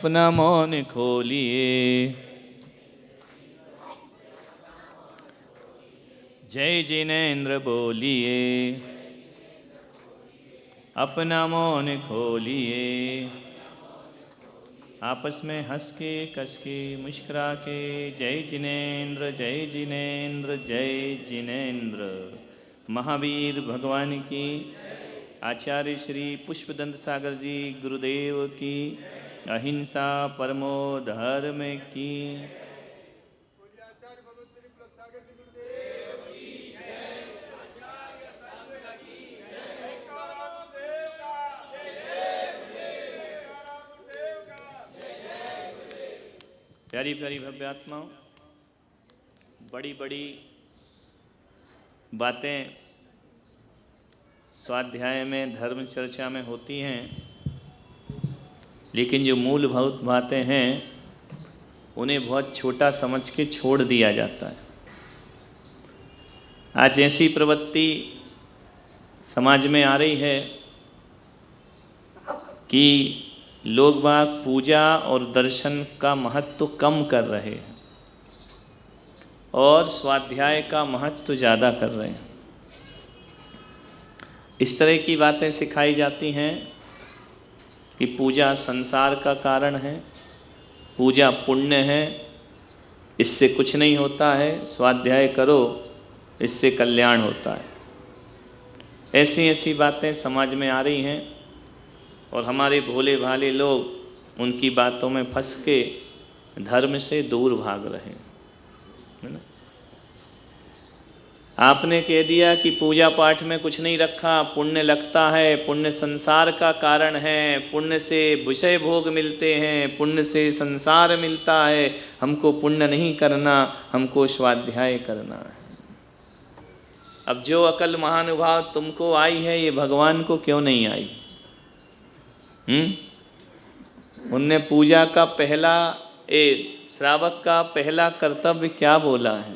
अपना मौन खोलिए। जय जिनेंद्र बोलिए, अपना मौन खोलिए। आपस में हंस के कस के मुस्कुरा के जय जिनेंद्र जय जिनेंद्र जय जिनेंद्र। महावीर भगवान की, आचार्य श्री पुष्पदंत सागर जी गुरुदेव की, अहिंसा परमो धर्म की। प्यारी प्यारी भव्य आत्माओं, बड़ी बड़ी बातें स्वाध्याय में धर्म चर्चा में होती हैं, लेकिन जो मूलभूत बातें हैं उन्हें बहुत छोटा समझ के छोड़ दिया जाता है। आज ऐसी प्रवृत्ति समाज में आ रही है कि लोग बाग पूजा और दर्शन का महत्व कम कर रहे हैं और स्वाध्याय का महत्व ज़्यादा कर रहे हैं। इस तरह की बातें सिखाई जाती हैं कि पूजा संसार का कारण है, पूजा पुण्य है, इससे कुछ नहीं होता है, स्वाध्याय करो इससे कल्याण होता है। ऐसी ऐसी बातें समाज में आ रही हैं और हमारे भोले भाले लोग उनकी बातों में फंस के धर्म से दूर भाग रहे हैं, है ना। आपने कह दिया कि पूजा पाठ में कुछ नहीं रखा, पुण्य लगता है, पुण्य संसार का कारण है, पुण्य से विषय भोग मिलते हैं, पुण्य से संसार मिलता है, हमको पुण्य नहीं करना, हमको स्वाध्याय करना है। अब जो अकल महानुभाव तुमको आई है ये भगवान को क्यों नहीं आई? उनने पूजा का पहला श्रावक का पहला कर्तव्य क्या बोला है?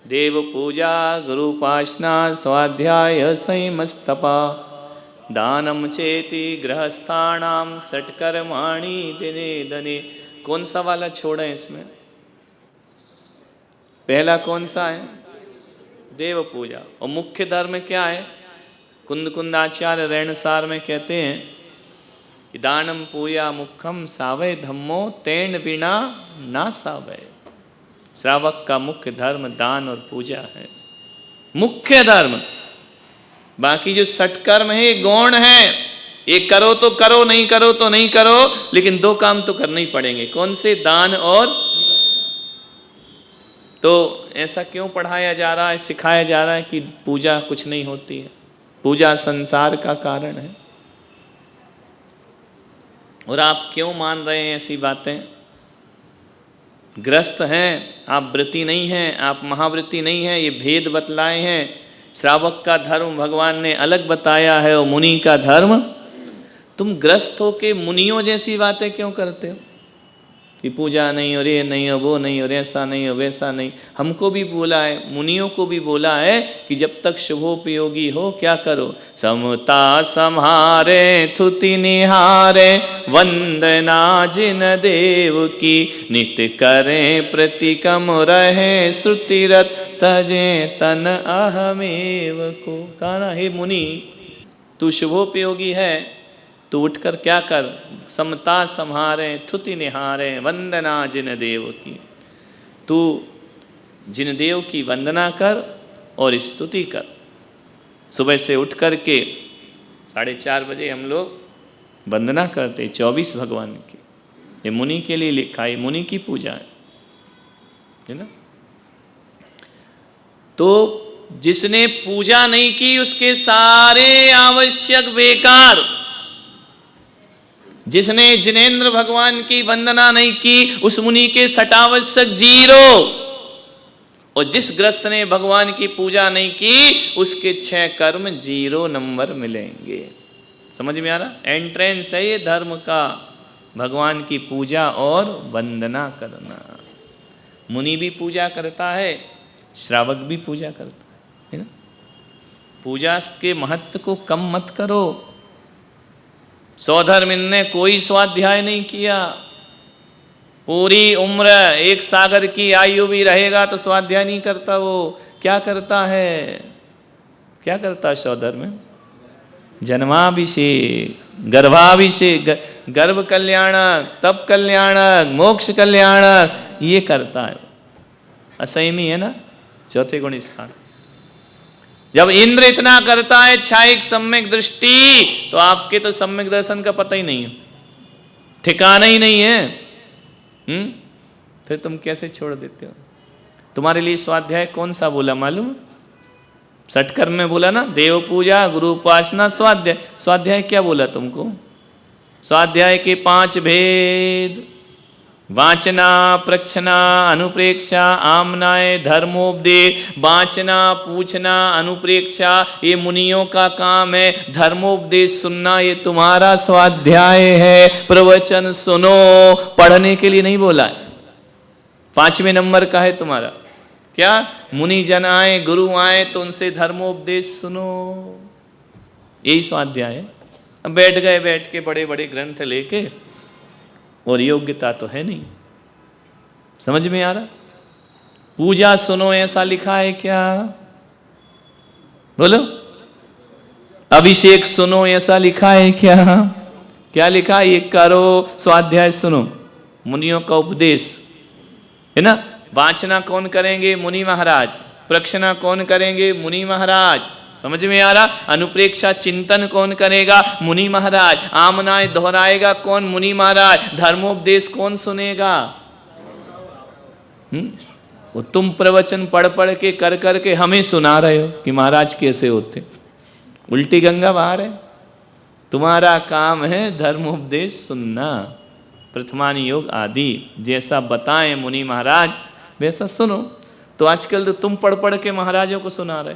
देव पूजा, गुरुपासना, स्वाध्याय, संयमस्तपा, दानम चेति गृहस्थानाम षट्कर्माणि दिने दने। कौन सा वाला छोड़े इसमें? पहला कौन सा है? देव पूजा। और मुख्य धर्म क्या है? कुंद कुंदाचार्य रेणसार में कहते हैं दानम पूया मुखम सावय धम्मो तेन बिना ना सावय। श्रावक का मुख्य धर्म दान और पूजा है, मुख्य धर्म। बाकी जो सटकर्म है गौण है, एक करो तो करो, नहीं करो तो नहीं करो, लेकिन दो काम तो करने ही पड़ेंगे। कौन से? दान और। तो ऐसा क्यों पढ़ाया जा रहा है, सिखाया जा रहा है कि पूजा कुछ नहीं होती है, पूजा संसार का कारण है? और आप क्यों मान रहे हैं ऐसी बातें? ग्रस्त हैं आप, व्रती नहीं हैं आप, महाव्रती नहीं हैं, ये भेद बतलाए हैं। श्रावक का धर्म भगवान ने अलग बताया है और मुनि का धर्म। तुम ग्रस्त हो के मुनियों जैसी बातें क्यों करते हो कि पूजा नहीं और ये नहीं और वो नहीं और ऐसा नहीं और वैसा नहीं? हमको भी बोला है, मुनियों को भी बोला है कि जब तक शुभोपयोगी हो क्या करो? समता सम्हारे थुति निहारे, वंदना जिन देव की, नित्य करें प्रतिकम रहे, श्रुतिरत तजे तन अहमेव को। कहा ना, हे मुनि तू शुभोपयोगी है, तो उठकर क्या कर? समता सम्हारे थुति निहारे, वंदना जिन देव की। तू जिन देव की वंदना कर और स्तुति कर। सुबह से उठ कर के 4:30 बजे हम लोग वंदना करते 24 भगवान की। ये मुनि के लिए लिखा है, मुनि की पूजा है ना। तो जिसने पूजा नहीं की उसके सारे आवश्यक बेकार। जिसने जिनेंद्र भगवान की वंदना नहीं की उस मुनि के सटावश्यक 0। और जिस ग्रस्त ने भगवान की पूजा नहीं की उसके 6 कर्म 0 नंबर मिलेंगे। समझ में आ रहा? एंट्रेंस है ये धर्म का, भगवान की पूजा और वंदना करना। मुनि भी पूजा करता है, श्रावक भी पूजा करता है ना। पूजा के महत्व को कम मत करो। सौधर्मिन ने कोई स्वाध्याय नहीं किया, पूरी उम्र एक सागर की आयु भी रहेगा तो स्वाध्याय नहीं करता। वो क्या करता है, क्या करता है सौधर्मिन? जन्माभिषेक, गर्भाभिषेक, गर्भ कल्याणक, तप कल्याणक, मोक्ष कल्याणक, ये करता है। असंयमी है ना, चौथे गुण स्थान। जब इंद्र इतना करता है छायिक सम्यक दृष्टि, तो आपके तो सम्यक दर्शन का पता ही नहीं है, ठिकाना ही नहीं है। फिर तुम कैसे छोड़ देते हो? तुम्हारे लिए स्वाध्याय कौन सा बोला मालूम? षटकर्म में बोला ना, देव पूजा, गुरु उपासना, स्वाध्याय। स्वाध्याय क्या बोला तुमको? स्वाध्याय के 5 भेद: वाचना, प्रक्षना, अनुप्रेक्षा, आमनाय, धर्मोपदेश। वाचना, पूछना, अनुप्रेक्षा ये मुनियों का काम है। धर्मोपदेश सुनना ये तुम्हारा स्वाध्याय है। प्रवचन सुनो, पढ़ने के लिए नहीं बोला है। 5वें नंबर का है तुम्हारा क्या? मुनि जन आए, गुरु आए तो उनसे धर्मोपदेश सुनो, यही स्वाध्याय है। अब बैठ गए, बैठ के बड़े बड़े ग्रंथ लेके, और योग्यता तो है नहीं। समझ में आ रहा? पूजा सुनो ऐसा लिखा है क्या? बोलो। अभिषेक सुनो ऐसा लिखा है क्या? क्या लिखा? ये करो, स्वाध्याय सुनो, मुनियों का उपदेश है ना। वाचना कौन करेंगे? मुनि महाराज। प्रक्षना कौन करेंगे? मुनि महाराज। समझ में आ रहा? अनुप्रेक्षा चिंतन कौन करेगा? मुनि महाराज। आमनाय दोहराएगा कौन? मुनि महाराज। धर्मोपदेश कौन सुनेगा? वो तुम प्रवचन पढ़ पढ़ के कर कर के हमें सुना रहे हो कि महाराज कैसे होते, उल्टी गंगा बहा रहे। तुम्हारा काम है धर्मोपदेश सुनना, प्रथमानि योग आदि जैसा बताएं मुनि महाराज वैसा सुनो। तो आजकल तो तुम पढ़ पढ़ के महाराजों को सुना रहे,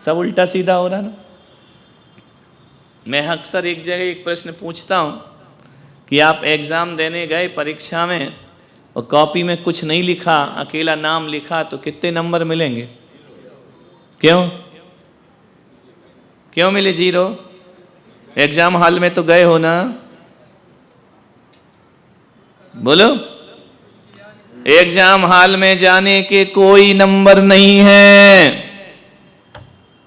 सब उल्टा सीधा हो रहा ना। मैं अक्सर एक जगह एक प्रश्न पूछता हूं कि आप एग्जाम देने गए परीक्षा में और कॉपी में कुछ नहीं लिखा, अकेला नाम लिखा, तो कितने नंबर मिलेंगे? क्यों क्यों मिले 0? एग्जाम हॉल में तो गए हो ना, बोलो। एग्जाम हॉल में जाने के कोई नंबर नहीं है,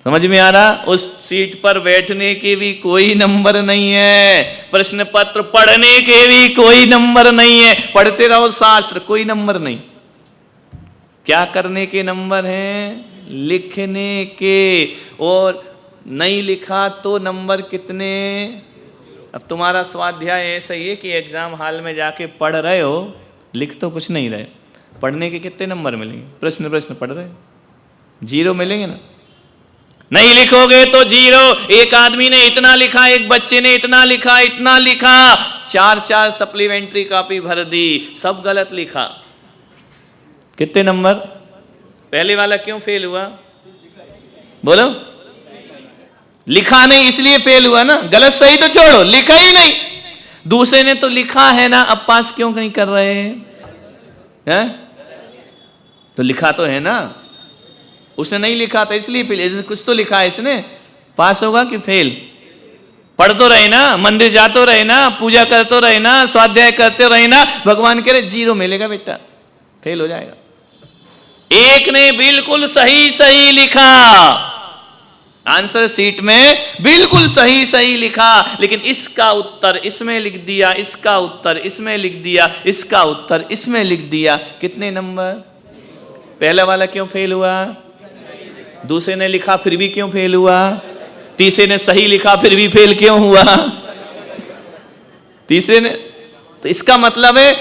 समझ में आ रहा? उस सीट पर बैठने के भी कोई नंबर नहीं है, प्रश्न पत्र पढ़ने के भी कोई नंबर नहीं है। पढ़ते रहो शास्त्र, कोई नंबर नहीं। क्या करने के नंबर हैं? लिखने के। और नहीं लिखा तो नंबर कितने? अब तुम्हारा स्वाध्याय ऐसा ही है कि एग्जाम हॉल में जाके पढ़ रहे हो, लिख तो कुछ नहीं रहे, पढ़ने के कितने नंबर मिलेंगे? प्रश्न पढ़ रहे, 0 मिलेंगे ना। नहीं लिखोगे तो 0। एक आदमी ने इतना लिखा, एक बच्चे ने इतना लिखा, इतना लिखा, 4 सप्लीमेंट्री कॉपी भर दी, सब गलत लिखा, कितने नंबर? पहले वाला क्यों फेल हुआ? बोलो। लिखा नहीं इसलिए फेल हुआ ना। गलत सही तो छोड़ो, लिखा ही नहीं। दूसरे ने तो लिखा है ना, अब पास क्यों नहीं कर रहे हैं? तो लिखा तो है ना, उसने नहीं लिखा था इसलिए फेल। कुछ तो लिखा है इसने, पास होगा कि फेल? पढ़ तो रहे ना, मंदिर जा तो रहे ना, पूजा कर तो रहे ना, स्वाध्याय करते रहे ना, भगवान कह रहे 0 मिलेगा बेटा, फेल हो जाएगा। एक ने बिल्कुल सही लिखा, आंसर सीट में बिल्कुल सही लिखा, लेकिन इसका उत्तर इसमें लिख दिया, इसका उत्तर इसमें लिख दिया, इसका उत्तर इसमें लिख दिया, कितने नंबर? पहला वाला क्यों फेल हुआ? दूसरे ने लिखा फिर भी क्यों फेल हुआ? तीसरे ने सही लिखा फिर भी फेल क्यों हुआ? तीसरे ने। तो इसका मतलब है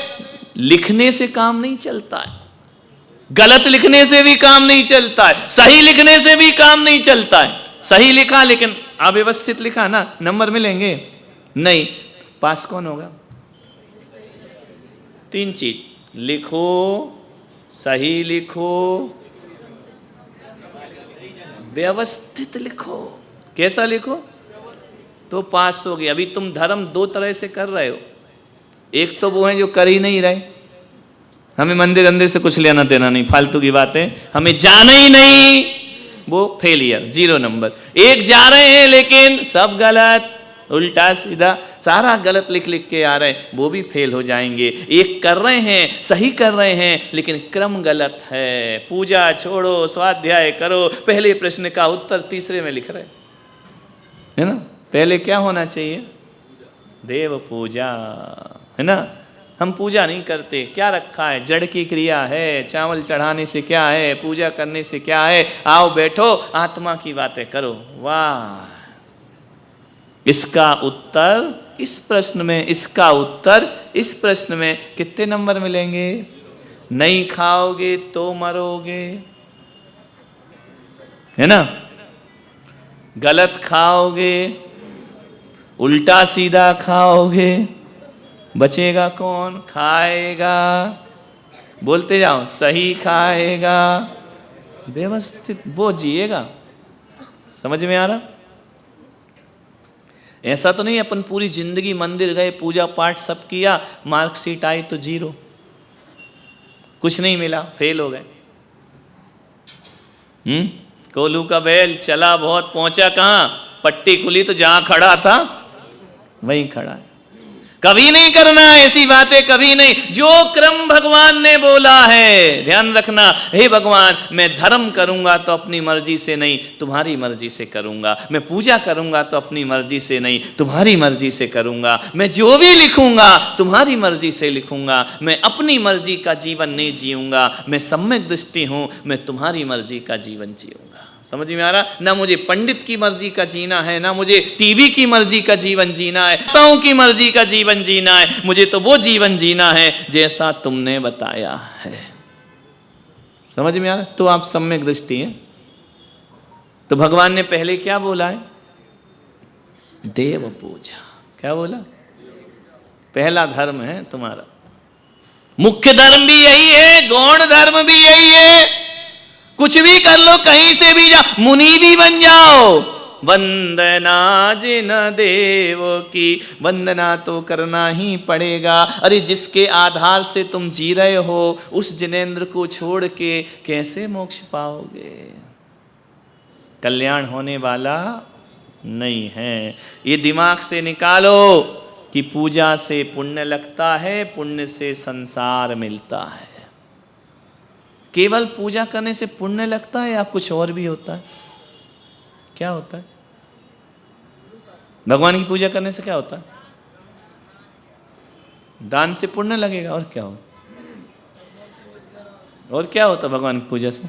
लिखने से काम नहीं चलता है, गलत लिखने से भी काम नहीं चलता है, सही लिखने से भी काम नहीं चलता है। सही लिखा लेकिन अव्यवस्थित लिखा ना, नंबर मिलेंगे नहीं। पास कौन होगा? 3 चीज, लिखो, सही लिखो, व्यवस्थित लिखो। कैसा लिखो तो पास हो गए। अभी तुम धर्म 2 तरह से कर रहे हो। एक तो वो है जो कर ही नहीं रहे, हमें मंदिर अंदर से कुछ लेना देना नहीं, फालतू की बातें, हमें जाना ही नहीं, वो फेलियर, 0 नंबर। एक जा रहे हैं लेकिन सब गलत, उल्टा सीधा सारा गलत लिख लिख के आ रहे हैं, वो भी फेल हो जाएंगे। एक कर रहे हैं, सही कर रहे हैं, लेकिन क्रम गलत है। पूजा छोड़ो, स्वाध्याय करो, पहले प्रश्न का उत्तर तीसरे में लिख रहे है ना। पहले क्या होना चाहिए? देव पूजा, है ना। हम पूजा नहीं करते, क्या रखा है? जड़ की क्रिया है। चावल चढ़ाने से क्या है? पूजा करने से क्या है? आओ बैठो, आत्मा की बातें करो। वाह, इसका उत्तर इस प्रश्न में, इसका उत्तर इस प्रश्न में कितने नंबर मिलेंगे? नहीं खाओगे तो मरोगे, है ना। गलत खाओगे, उल्टा सीधा खाओगे, बचेगा कौन? खाएगा। बोलते जाओ, सही खाएगा, व्यवस्थित वो जिएगा। समझ में आ रहा? ऐसा तो नहीं अपन पूरी जिंदगी मंदिर गए, पूजा पाठ सब किया, मार्कशीट आई तो 0, कुछ नहीं मिला, फेल हो गए। कोलू का बैल चला बहुत, पहुंचा कहां? पट्टी खुली तो जहां खड़ा था वहीं खड़ा है। कभी नहीं करना ऐसी बातें, कभी नहीं। जो क्रम भगवान ने बोला है, ध्यान रखना। हे भगवान, मैं धर्म करूंगा तो अपनी मर्जी से नहीं, तुम्हारी मर्जी से करूंगा। मैं पूजा करूंगा तो अपनी मर्जी से नहीं, तुम्हारी मर्जी से करूंगा। मैं जो भी लिखूंगा तुम्हारी मर्जी से लिखूंगा। मैं अपनी मर्जी का जीवन नहीं जीऊंगा। मैं सम्यक दृष्टि हूं, मैं तुम्हारी मर्जी का जीवन जीऊंगा। समझ में आ रहा? ना मुझे पंडित की मर्जी का जीना है, ना मुझे टीवी की मर्जी का जीवन जीना है, ताऊ की मर्जी का जीवन जीना है। मुझे तो वो जीवन जीना है जैसा तुमने बताया है। समझ में आ रहा? तो आप सम्यक दृष्टि हैं। तो भगवान ने पहले क्या बोला है? देव पूजा। क्या बोला? पहला धर्म है तुम्हारा। मुख्य धर्म भी यही है, गौण धर्म भी यही है। कुछ भी कर लो, कहीं से भी जाओ, मुनि भी बन जाओ, वंदना जिन देव की, वंदना तो करना ही पड़ेगा। अरे जिसके आधार से तुम जी रहे हो, उस जिनेंद्र को छोड़ के कैसे मोक्ष पाओगे? कल्याण होने वाला नहीं है। ये दिमाग से निकालो कि पूजा से पुण्य लगता है, पुण्य से संसार मिलता है। केवल पूजा करने से पुण्य लगता है या कुछ और भी होता है? क्या होता है? भगवान की पूजा करने से क्या होता है? दान से पुण्य लगेगा, और क्या हो? और क्या होता है भगवान की पूजा से?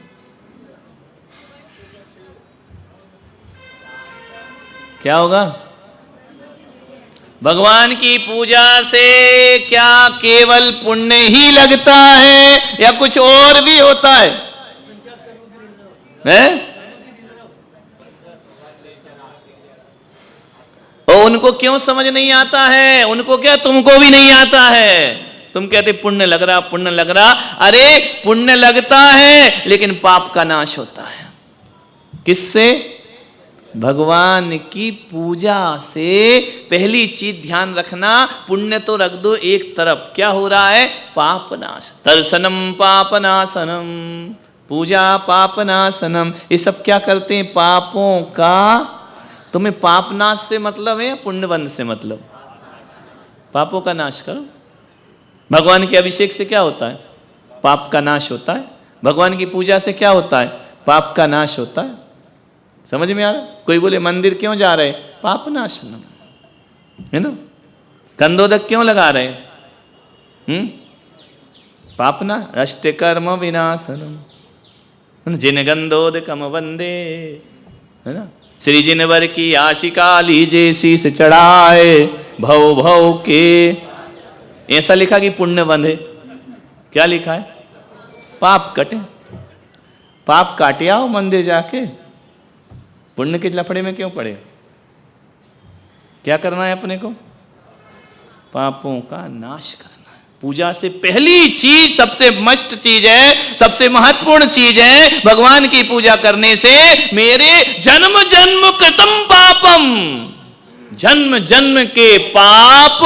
क्या होगा? भगवान की पूजा से क्या केवल पुण्य ही लगता है या कुछ और भी होता है? और उनको क्यों समझ नहीं आता है? उनको क्या, तुमको भी नहीं आता है? तुम कहते पुण्य लग रहा, पुण्य लग रहा। अरे पुण्य लगता है, लेकिन पाप का नाश होता है। किससे? भगवान की पूजा से। पहली चीज ध्यान रखना, पुण्य तो रख दो एक तरफ, क्या हो रहा है? पाप नाश। दर्शनम पापनाशनम, पूजा पापनाशनम। ये सब क्या करते हैं? पापों का। तुम्हें पाप नाश से मतलब है या पुण्यवन से मतलब? पापों का नाश करो। भगवान के अभिषेक से क्या होता है? पाप का नाश होता है। भगवान की पूजा से क्या होता है? पाप का नाश होता है। समझ में आ रहा? कोई बोले मंदिर क्यों जा रहे? पाप नाशनम, है ना। कंदोदक क्यों लगा रहे? पाप ना अष्टकर्म विनाशनम, जिन गंधोदकम वंदे, है ना। श्री जिनवर की आशिका लीजे शीस चढ़ाए, भव भव के। ऐसा लिखा कि पुण्य बंधे? क्या लिखा है? पाप कटे। पाप काटे आओ मंदिर जाके, पुण्य के लफड़े में क्यों पड़े? क्या करना है अपने को? पापों का नाश करना है। पूजा से पहली चीज, सबसे मस्ट चीज है, सबसे महत्वपूर्ण चीज है, भगवान की पूजा करने से मेरे जन्म जन्म कृतम पापम, जन्म जन्म के पाप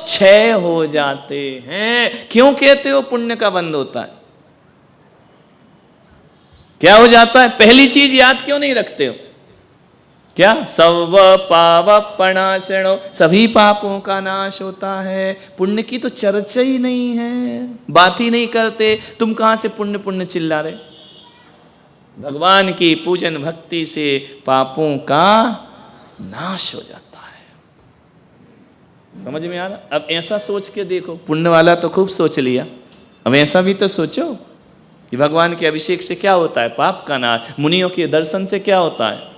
क्षय हो जाते हैं। क्यों कहते हो पुण्य का बंध होता है? क्या हो जाता है? पहली चीज याद क्यों नहीं रखते हो? क्या? सर्व पापप्रणाशिनो, सभी पापों का नाश होता है। पुण्य की तो चर्चा ही नहीं है, बात ही नहीं करते। तुम कहां से पुण्य पुण्य चिल्ला रहे? भगवान की पूजन भक्ति से पापों का नाश हो जाता है। समझ में आ रहा? अब ऐसा सोच के देखो, पुण्य वाला तो खूब सोच लिया, अब ऐसा भी तो सोचो कि भगवान के अभिषेक से क्या होता है? पाप का नाश। मुनियों के दर्शन से क्या होता है?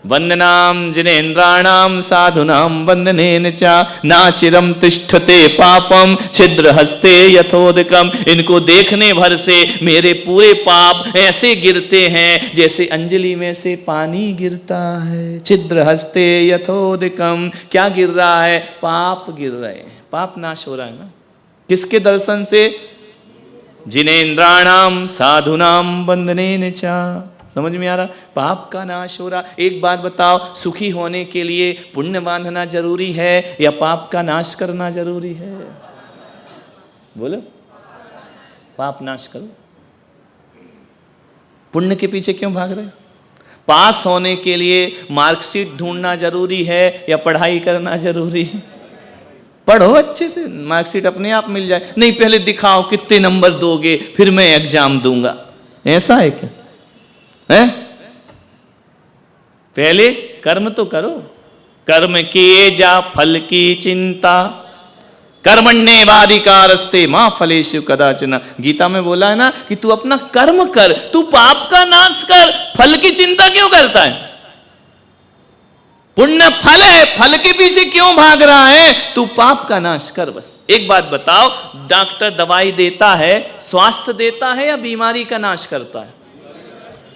वंदनाम जिनेन्द्राणाम साधुनाम वंदनेन च नाचिरम तिष्ठते पापम छिद्र हस्ते यथोदकम। इनको देखने भर से मेरे पूरे पाप ऐसे गिरते हैं जैसे अंजलि में से पानी गिरता है। छिद्र हस्ते यथोदकम। क्या गिर रहा है? पाप गिर रहे हैं, पाप नाश हो रहा है ना। किसके दर्शन से? जिनेन्द्राणाम साधुनाम वंदनेन च। समझ में आ रहा? पाप का नाश हो रहा। एक बात बताओ, सुखी होने के लिए पुण्य बांधना जरूरी है या पाप का नाश करना जरूरी है? बोलो, पाप नाश करो। पुण्य के पीछे क्यों भाग रहे? पास होने के लिए मार्कशीट ढूंढना जरूरी है या पढ़ाई करना जरूरी है? पढ़ो अच्छे से, मार्कशीट अपने आप मिल जाए। नहीं, पहले दिखाओ कितने नंबर दोगे फिर मैं एग्जाम दूंगा, ऐसा है क्या? है? पहले कर्म तो करो। कर्म किए जा फल की चिंता, कर्मण्येवाधिकारस्ते मां फलेषु कदाचन। गीता में बोला है ना कि तू अपना कर्म कर, तू पाप का नाश कर, फल की चिंता क्यों करता है? पुण्य फल है, फल के पीछे क्यों भाग रहा है? तू पाप का नाश कर बस। एक बात बताओ, डॉक्टर दवाई देता है, स्वास्थ्य देता है या बीमारी का नाश करता है?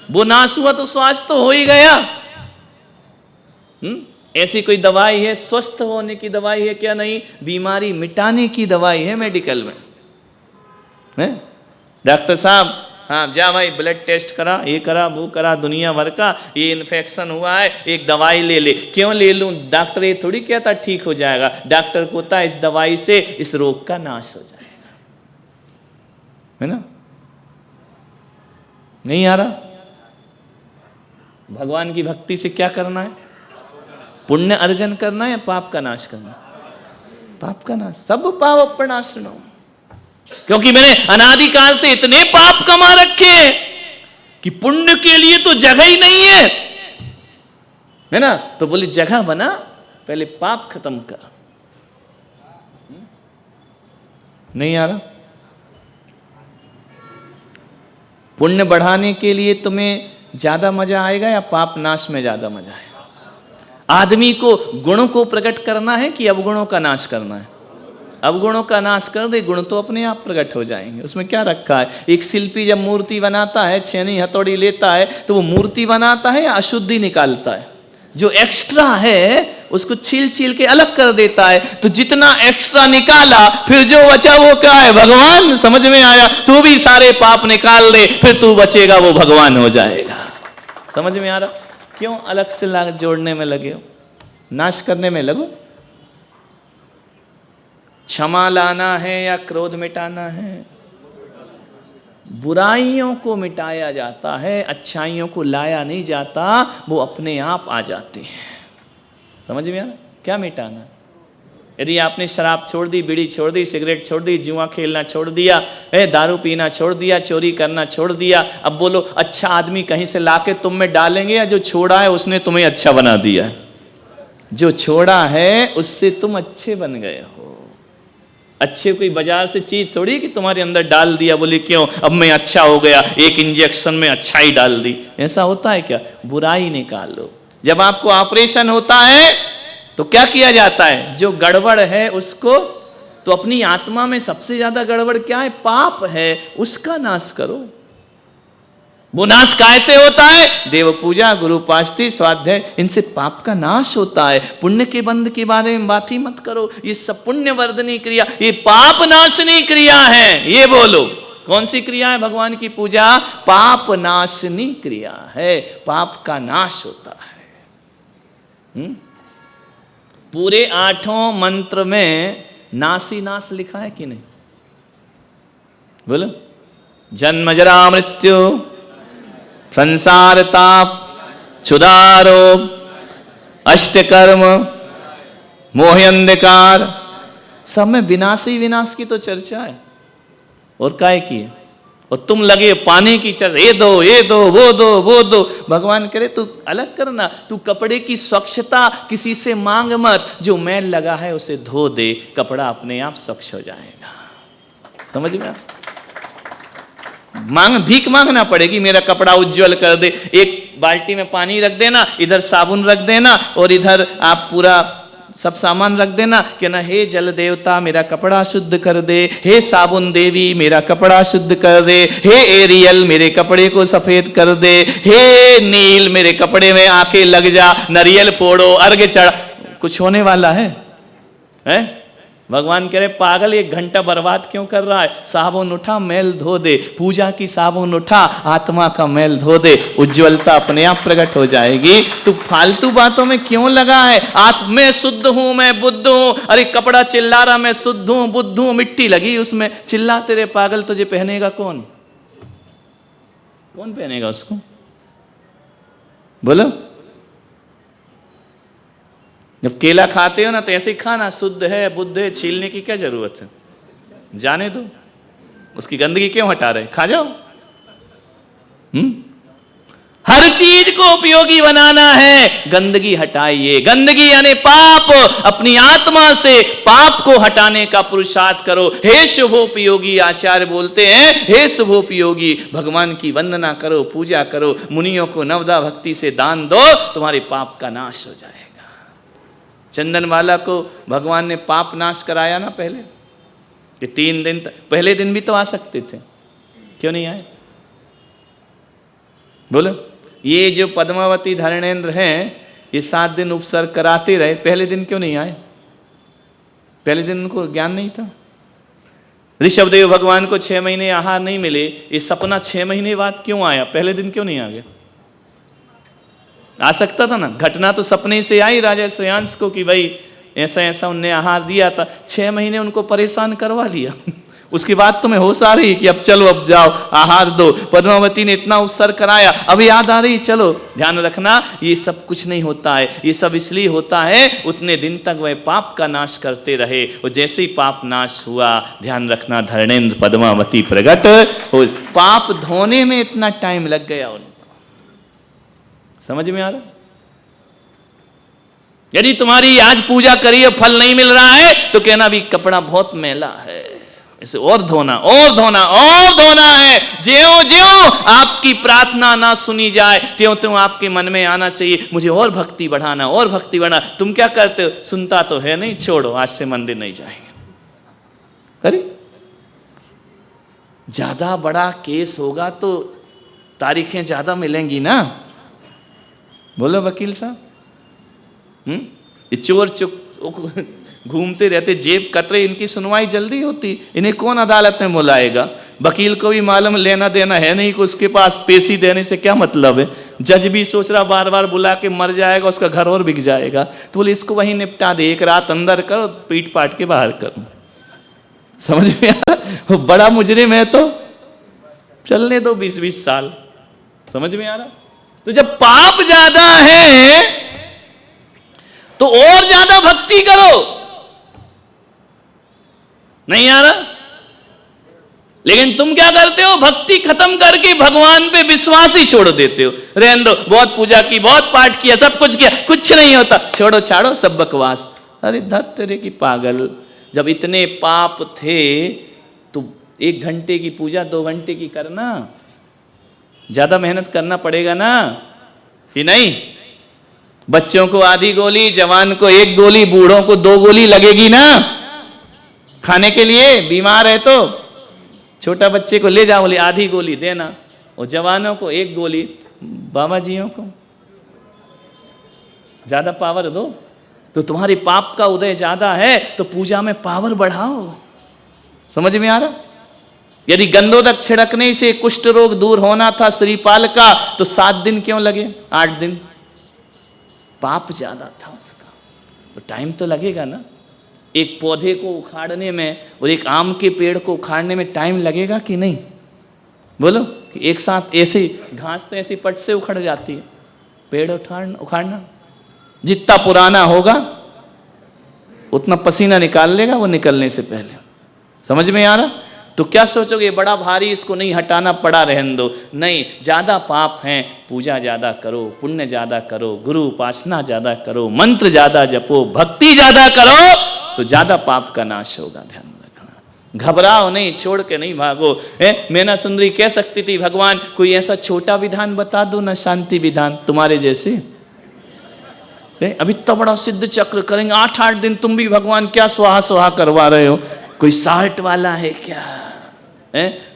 वो नाश हुआ तो स्वास्थ्य तो हो ही गया। ऐसी कोई दवाई है स्वस्थ होने की दवाई है क्या? नहीं, बीमारी मिटाने की दवाई है मेडिकल में। है? डॉक्टर साहब, हाँ जा भाई, ब्लड टेस्ट करा, ये करा, वो करा, दुनिया भर का, ये इन्फेक्शन हुआ है, एक दवाई ले ले। क्यों ले लूं? डॉक्टर ये थोड़ी कहता ठीक हो जाएगा, डॉक्टर को होता है इस दवाई से इस रोग का नाश हो जाएगा। है ना? नहीं आ रहा? भगवान की भक्ति से क्या करना है? पुण्य अर्जन करना है या पाप का नाश करना? पाप का नाश। सब पाप प्रणाशनो। क्योंकि मैंने अनादिकाल से इतने पाप कमा रखे हैं कि पुण्य के लिए तो जगह ही नहीं है ना? तो बोली जगह बना, पहले पाप खत्म कर। नहीं आ रहा? पुण्य बढ़ाने के लिए तुम्हें ज्यादा मजा आएगा या पाप नाश में ज्यादा मजा आएगा? आदमी को गुणों को प्रकट करना है कि अवगुणों का नाश करना है? अवगुणों का नाश कर दे, गुण तो अपने आप प्रकट हो जाएंगे। उसमें क्या रखा है? एक शिल्पी जब मूर्ति बनाता है, छेनी हथौड़ी लेता है, तो वो मूर्ति बनाता है या अशुद्धि निकालता है? जो एक्स्ट्रा है उसको छील छील के अलग कर देता है। तो जितना एक्स्ट्रा निकाला, फिर जो बचा वो क्या है? भगवान। समझ में आया? तू भी सारे पाप निकाल दे, फिर तू बचेगा, वो भगवान हो जाएगा। समझ में आ रहा? क्यों अलग से जोड़ने में लगे हो? नाश करने में लगो। क्षमा लाना है या क्रोध मिटाना है? बुराइयों को मिटाया जाता है, अच्छाइयों को लाया नहीं जाता, वो अपने आप आ जाते हैं। समझ में आ रहा? क्या मिटाना? यदि आपने शराब छोड़ दी, बीड़ी छोड़ दी, सिगरेट छोड़ दी, जुआ खेलना छोड़ दिया, दारू पीना छोड़ दिया, चोरी करना छोड़ दिया, अब बोलो अच्छा आदमी कहीं से लाके तुम में डालेंगे या जो छोड़ा है उसने तुम्हें अच्छा बना दिया है? जो छोड़ा है उससे तुम अच्छे बन गए हो। अच्छे कोई बाजार से चीज थोड़ी कि तुम्हारे अंदर डाल दिया, बोले क्यों अब मैं अच्छा हो गया, एक इंजेक्शन में अच्छाई डाल दी। ऐसा होता है क्या? बुराई निकाल लो। जब आपको ऑपरेशन होता है तो क्या किया जाता है? जो गड़बड़ है उसको, तो अपनी आत्मा में सबसे ज्यादा गड़बड़ क्या है? पाप है, उसका नाश करो। वो नाश कैसे होता है? देव पूजा, गुरु उपासना, स्वाध्याय, इनसे पाप का नाश होता है। पुण्य के बंध के बारे में बात ही मत करो। ये सब पुण्य वर्धनी क्रिया, ये पाप नाशनी क्रिया है। ये बोलो कौन सी क्रिया है? भगवान की पूजा पाप नाशनी क्रिया है, पाप का नाश होता है। पूरे 8 मंत्र में नासी नाश लिखा है कि नहीं? बोलो। जन्म जरा मृत्यु, संसार ताप, क्षुधारोग, अष्टकर्म, मोह अंधकार, सब में विनाश ही विनाश की तो चर्चा है, और काय की है। और तुम लगे पाने की चर्चा, ये दो, ये दो, वो दो, वो दो। भगवान करे तू अलग करना, तू कपड़े की स्वच्छता किसी से मांग मत, जो मैल लगा है उसे धो दे, कपड़ा अपने आप स्वच्छ हो जाएगा। समझ में? भीख मांगना पड़ेगी, मेरा कपड़ा उज्जवल कर दे। एक बाल्टी में पानी रख देना, इधर साबुन रख देना, और इधर आप पूरा सब सामान रख देना कि ना, हे जल देवता मेरा कपड़ा शुद्ध कर दे, हे साबुन देवी मेरा कपड़ा शुद्ध कर दे, हे एरियल मेरे कपड़े को सफेद कर दे, हे नील मेरे कपड़े में आके लग जा, नरियल फोड़ो, अर्घ चढ़ा। कुछ होने वाला है? भगवान कह रहे पागल, 1 घंटा बर्बाद क्यों कर रहा है? साबुन उठा, मैल धो दे, पूजा की साबुन उठा, आत्मा का मैल धो दे, उज्ज्वलता अपने आप प्रकट हो जाएगी। तू फालतू बातों में क्यों लगा है? मैं शुद्ध हूं, मैं बुद्ध हूं। अरे कपड़ा चिल्ला रहा मैं शुद्ध हूं, बुद्ध हूं, मिट्टी लगी उसमें, चिल्लाते रहे पागल। तुझे पहनेगा कौन? कौन पहनेगा उसको? बोलो। जब केला खाते हो ना तो ऐसे ही खाना, शुद्ध है, बुद्ध है, छीलने की क्या जरूरत है? जाने दो, उसकी गंदगी क्यों हटा रहे? खा जाओ। हर चीज को उपयोगी बनाना है, गंदगी हटाइए। गंदगी यानी पाप, अपनी आत्मा से पाप को हटाने का पुरुषार्थ करो। हे शुभोपयोगी, आचार्य बोलते हैं, हे शुभोपयोगी, भगवान की वंदना करो, पूजा करो, मुनियों को नवदा भक्ति से दान दो, तुम्हारे पाप का नाश हो जाएगा। चंदनवाला को भगवान ने पाप नाश कराया ना पहले, कि 3 दिन तक, पहले दिन भी तो आ सकते थे, क्यों नहीं आए? बोलो। ये जो पद्मावती धर्मेंद्र हैं, ये 7 दिन उपसर्ग कराते रहे, पहले दिन क्यों नहीं आए? पहले दिन उनको ज्ञान नहीं था। ऋषभदेव भगवान को 6 महीने आहार नहीं मिले, ये सपना 6 महीने बाद क्यों आया? पहले दिन क्यों नहीं आ गया? आ सकता था ना। घटना तो सपने से आई राजा श्रेयांश को कि भाई ऐसा ऐसा उनने आहार दिया था। 6 महीने उनको परेशान करवा लिया। उसके बाद तुम्हें होश आ रही कि अब चलो, अब जाओ, आहार दो। पद्मावती ने इतना उत्सर्ग कराया, अब याद आ रही, चलो। ध्यान रखना, ये सब कुछ नहीं होता है, ये सब इसलिए होता है उतने दिन तक वह पाप का नाश करते रहे, और जैसे ही पाप नाश हुआ, ध्यान रखना, धर्मेंद्र पद्मावती प्रकट हो। पाप धोने में इतना टाइम लग गया उनको। समझ में आ रहा? यदि तुम्हारी आज पूजा करिए, फल नहीं मिल रहा है, तो कहना भी कपड़ा बहुत मैला है, इसे और धोना, और धोना, और धोना है। ज्यों ज्यों आपकी प्रार्थना ना सुनी जाए, त्यों त्यों आपके मन में आना चाहिए, मुझे और भक्ति बढ़ाना, और भक्ति बढ़ाना। तुम क्या करते हो? सुनता तो है नहीं, छोड़ो, आज से मंदिर नहीं जाएंगे। अरे ज्यादा बड़ा केस होगा तो तारीखें ज्यादा मिलेंगी ना। बोलो वकील साहब। ये चोर चुप घूमते रहते, जेब कतरे, इनकी सुनवाई जल्दी होती, इन्हें कौन अदालत में बुलाएगा? वकील को भी मालूम लेना देना है नहीं कि उसके पास पेशी देने से क्या मतलब है। जज भी सोच रहा बार बार बुला के मर जाएगा, उसका घर और बिक जाएगा, तो बोले इसको वहीं निपटा दे, 1 रात अंदर करो, पीट पाट के बाहर करो। समझ में आ? बड़ा मुजरिम है तो चलने दो 20-20 साल। समझ में आ रहा? तो जब पाप ज्यादा है तो और ज्यादा भक्ति करो। नहीं आ रहा? लेकिन तुम क्या करते हो? भक्ति खत्म करके भगवान पे विश्वास ही छोड़ देते हो। रहने दो, बहुत पूजा की, बहुत पाठ किया, सब कुछ किया, कुछ नहीं होता, छोड़ो छाड़ो, सब बकवास। अरे धत तेरे की पागल, जब इतने पाप थे तो 1 घंटे की पूजा 2 घंटे की करना, ज्यादा मेहनत करना पड़ेगा ना, कि नहीं? बच्चों को आधी गोली, जवान को 1 गोली, बूढ़ों को 2 गोली लगेगी ना खाने के लिए। बीमार है तो छोटा बच्चे को ले जाओ, बोले आधी गोली देना, और जवानों को 1 गोली, बाबा जियों को ज्यादा पावर दो। तो तुम्हारे पाप का उदय ज्यादा है तो पूजा में पावर बढ़ाओ। समझ में आ रहा? यदि गंधोदक छिड़कने से कुष्ठ रोग दूर होना था श्रीपाल का, तो 7 दिन क्यों लगे? 8 दिन। पाप ज्यादा था उसका, तो टाइम तो लगेगा ना। एक पौधे को उखाड़ने में और एक आम के पेड़ को उखाड़ने में टाइम लगेगा कि नहीं? बोलो। एक साथ ऐसे घास तो ऐसी पट से उखड़ जाती है, पेड़ उखाड़ना जितना पुराना होगा उतना पसीना निकाल लेगा वो निकलने से पहले। समझ में आ रहा? तो क्या सोचोगे बड़ा भारी, इसको नहीं हटाना, पड़ा रहने दो। नहीं, ज़्यादा पाप हैं, पूजा ज़्यादा करो, पुण्य ज़्यादा करो, गुरु उपासना ज़्यादा करो, मंत्र ज़्यादा जपो, भक्ति ज़्यादा करो, तो ज़्यादा पाप का नाश होगा। ध्यान रखना, घबराओ नहीं, छोड़ के नहीं भागो। मैना सुंदरी कह सकती थी भगवान कोई ऐसा छोटा विधान बता दो ना, शांति विधान तुम्हारे जैसे। अभी इतना बड़ा सिद्ध चक्र करेंगे 8-8 दिन, तुम भी भगवान क्या स्वाहा स्वाहा करवा रहे हो, कोई साल्ट वाला है क्या?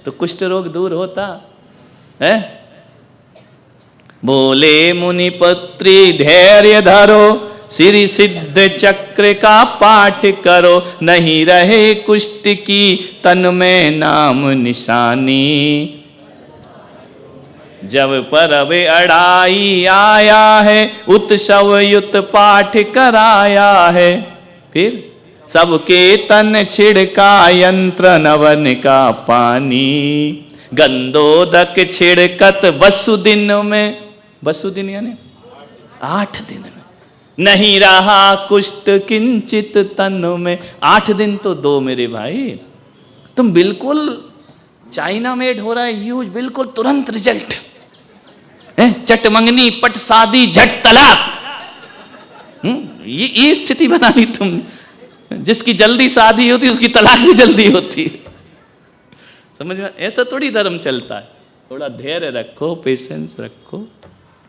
तो कुष्ठ रोग दूर होता है। बोले मुनि पुत्री धैर्य धरो, श्री सिद्ध चक्र का पाठ करो, नहीं रहे कुष्ठ की तन में नाम निशानी। जब परब अड़ाई आया है, उत्सव युत पाठ कराया है। फिर सबके तन छिड़का यंत्र नवन का पानी, गंदोदक छिड़कत वसुदिन में, वसुदिन यानी 8 दिन में, नहीं रहा कुष्ठ किंचित तन में। 8 दिन तो दो मेरे भाई, तुम बिल्कुल चाइना मेड हो रहा है यूज, बिल्कुल तुरंत रिजल्ट। चट मंगनी पट शादी झट तलाक। ये स्थिति बनानी तुम। जिसकी जल्दी शादी होती उसकी तलाक भी जल्दी होती। समझ में? ऐसा थोड़ी धर्म चलता है। थोड़ा धैर्य रखो, पेशेंस रखो,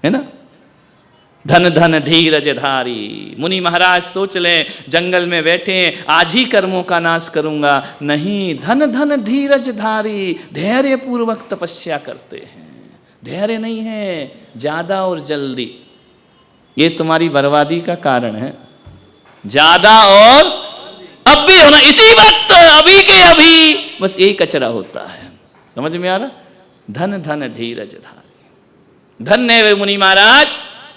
है ना। धन धन धीरज धारी। मुनि महाराज सोच लें जंगल में बैठे आज ही कर्मों का नाश करूंगा, नहीं, धन धन धीरज धारी, धैर्य पूर्वक तपस्या करते हैं। धैर्य नहीं है, ज्यादा और जल्दी, ये तुम्हारी बर्बादी का कारण है। ज्यादा और अब भी होना, इसी वक्त, अभी के अभी, बस यही कचरा होता है। समझ में आ रहा? धन धन धीरज धारी। धन्य है वे मुनि महाराज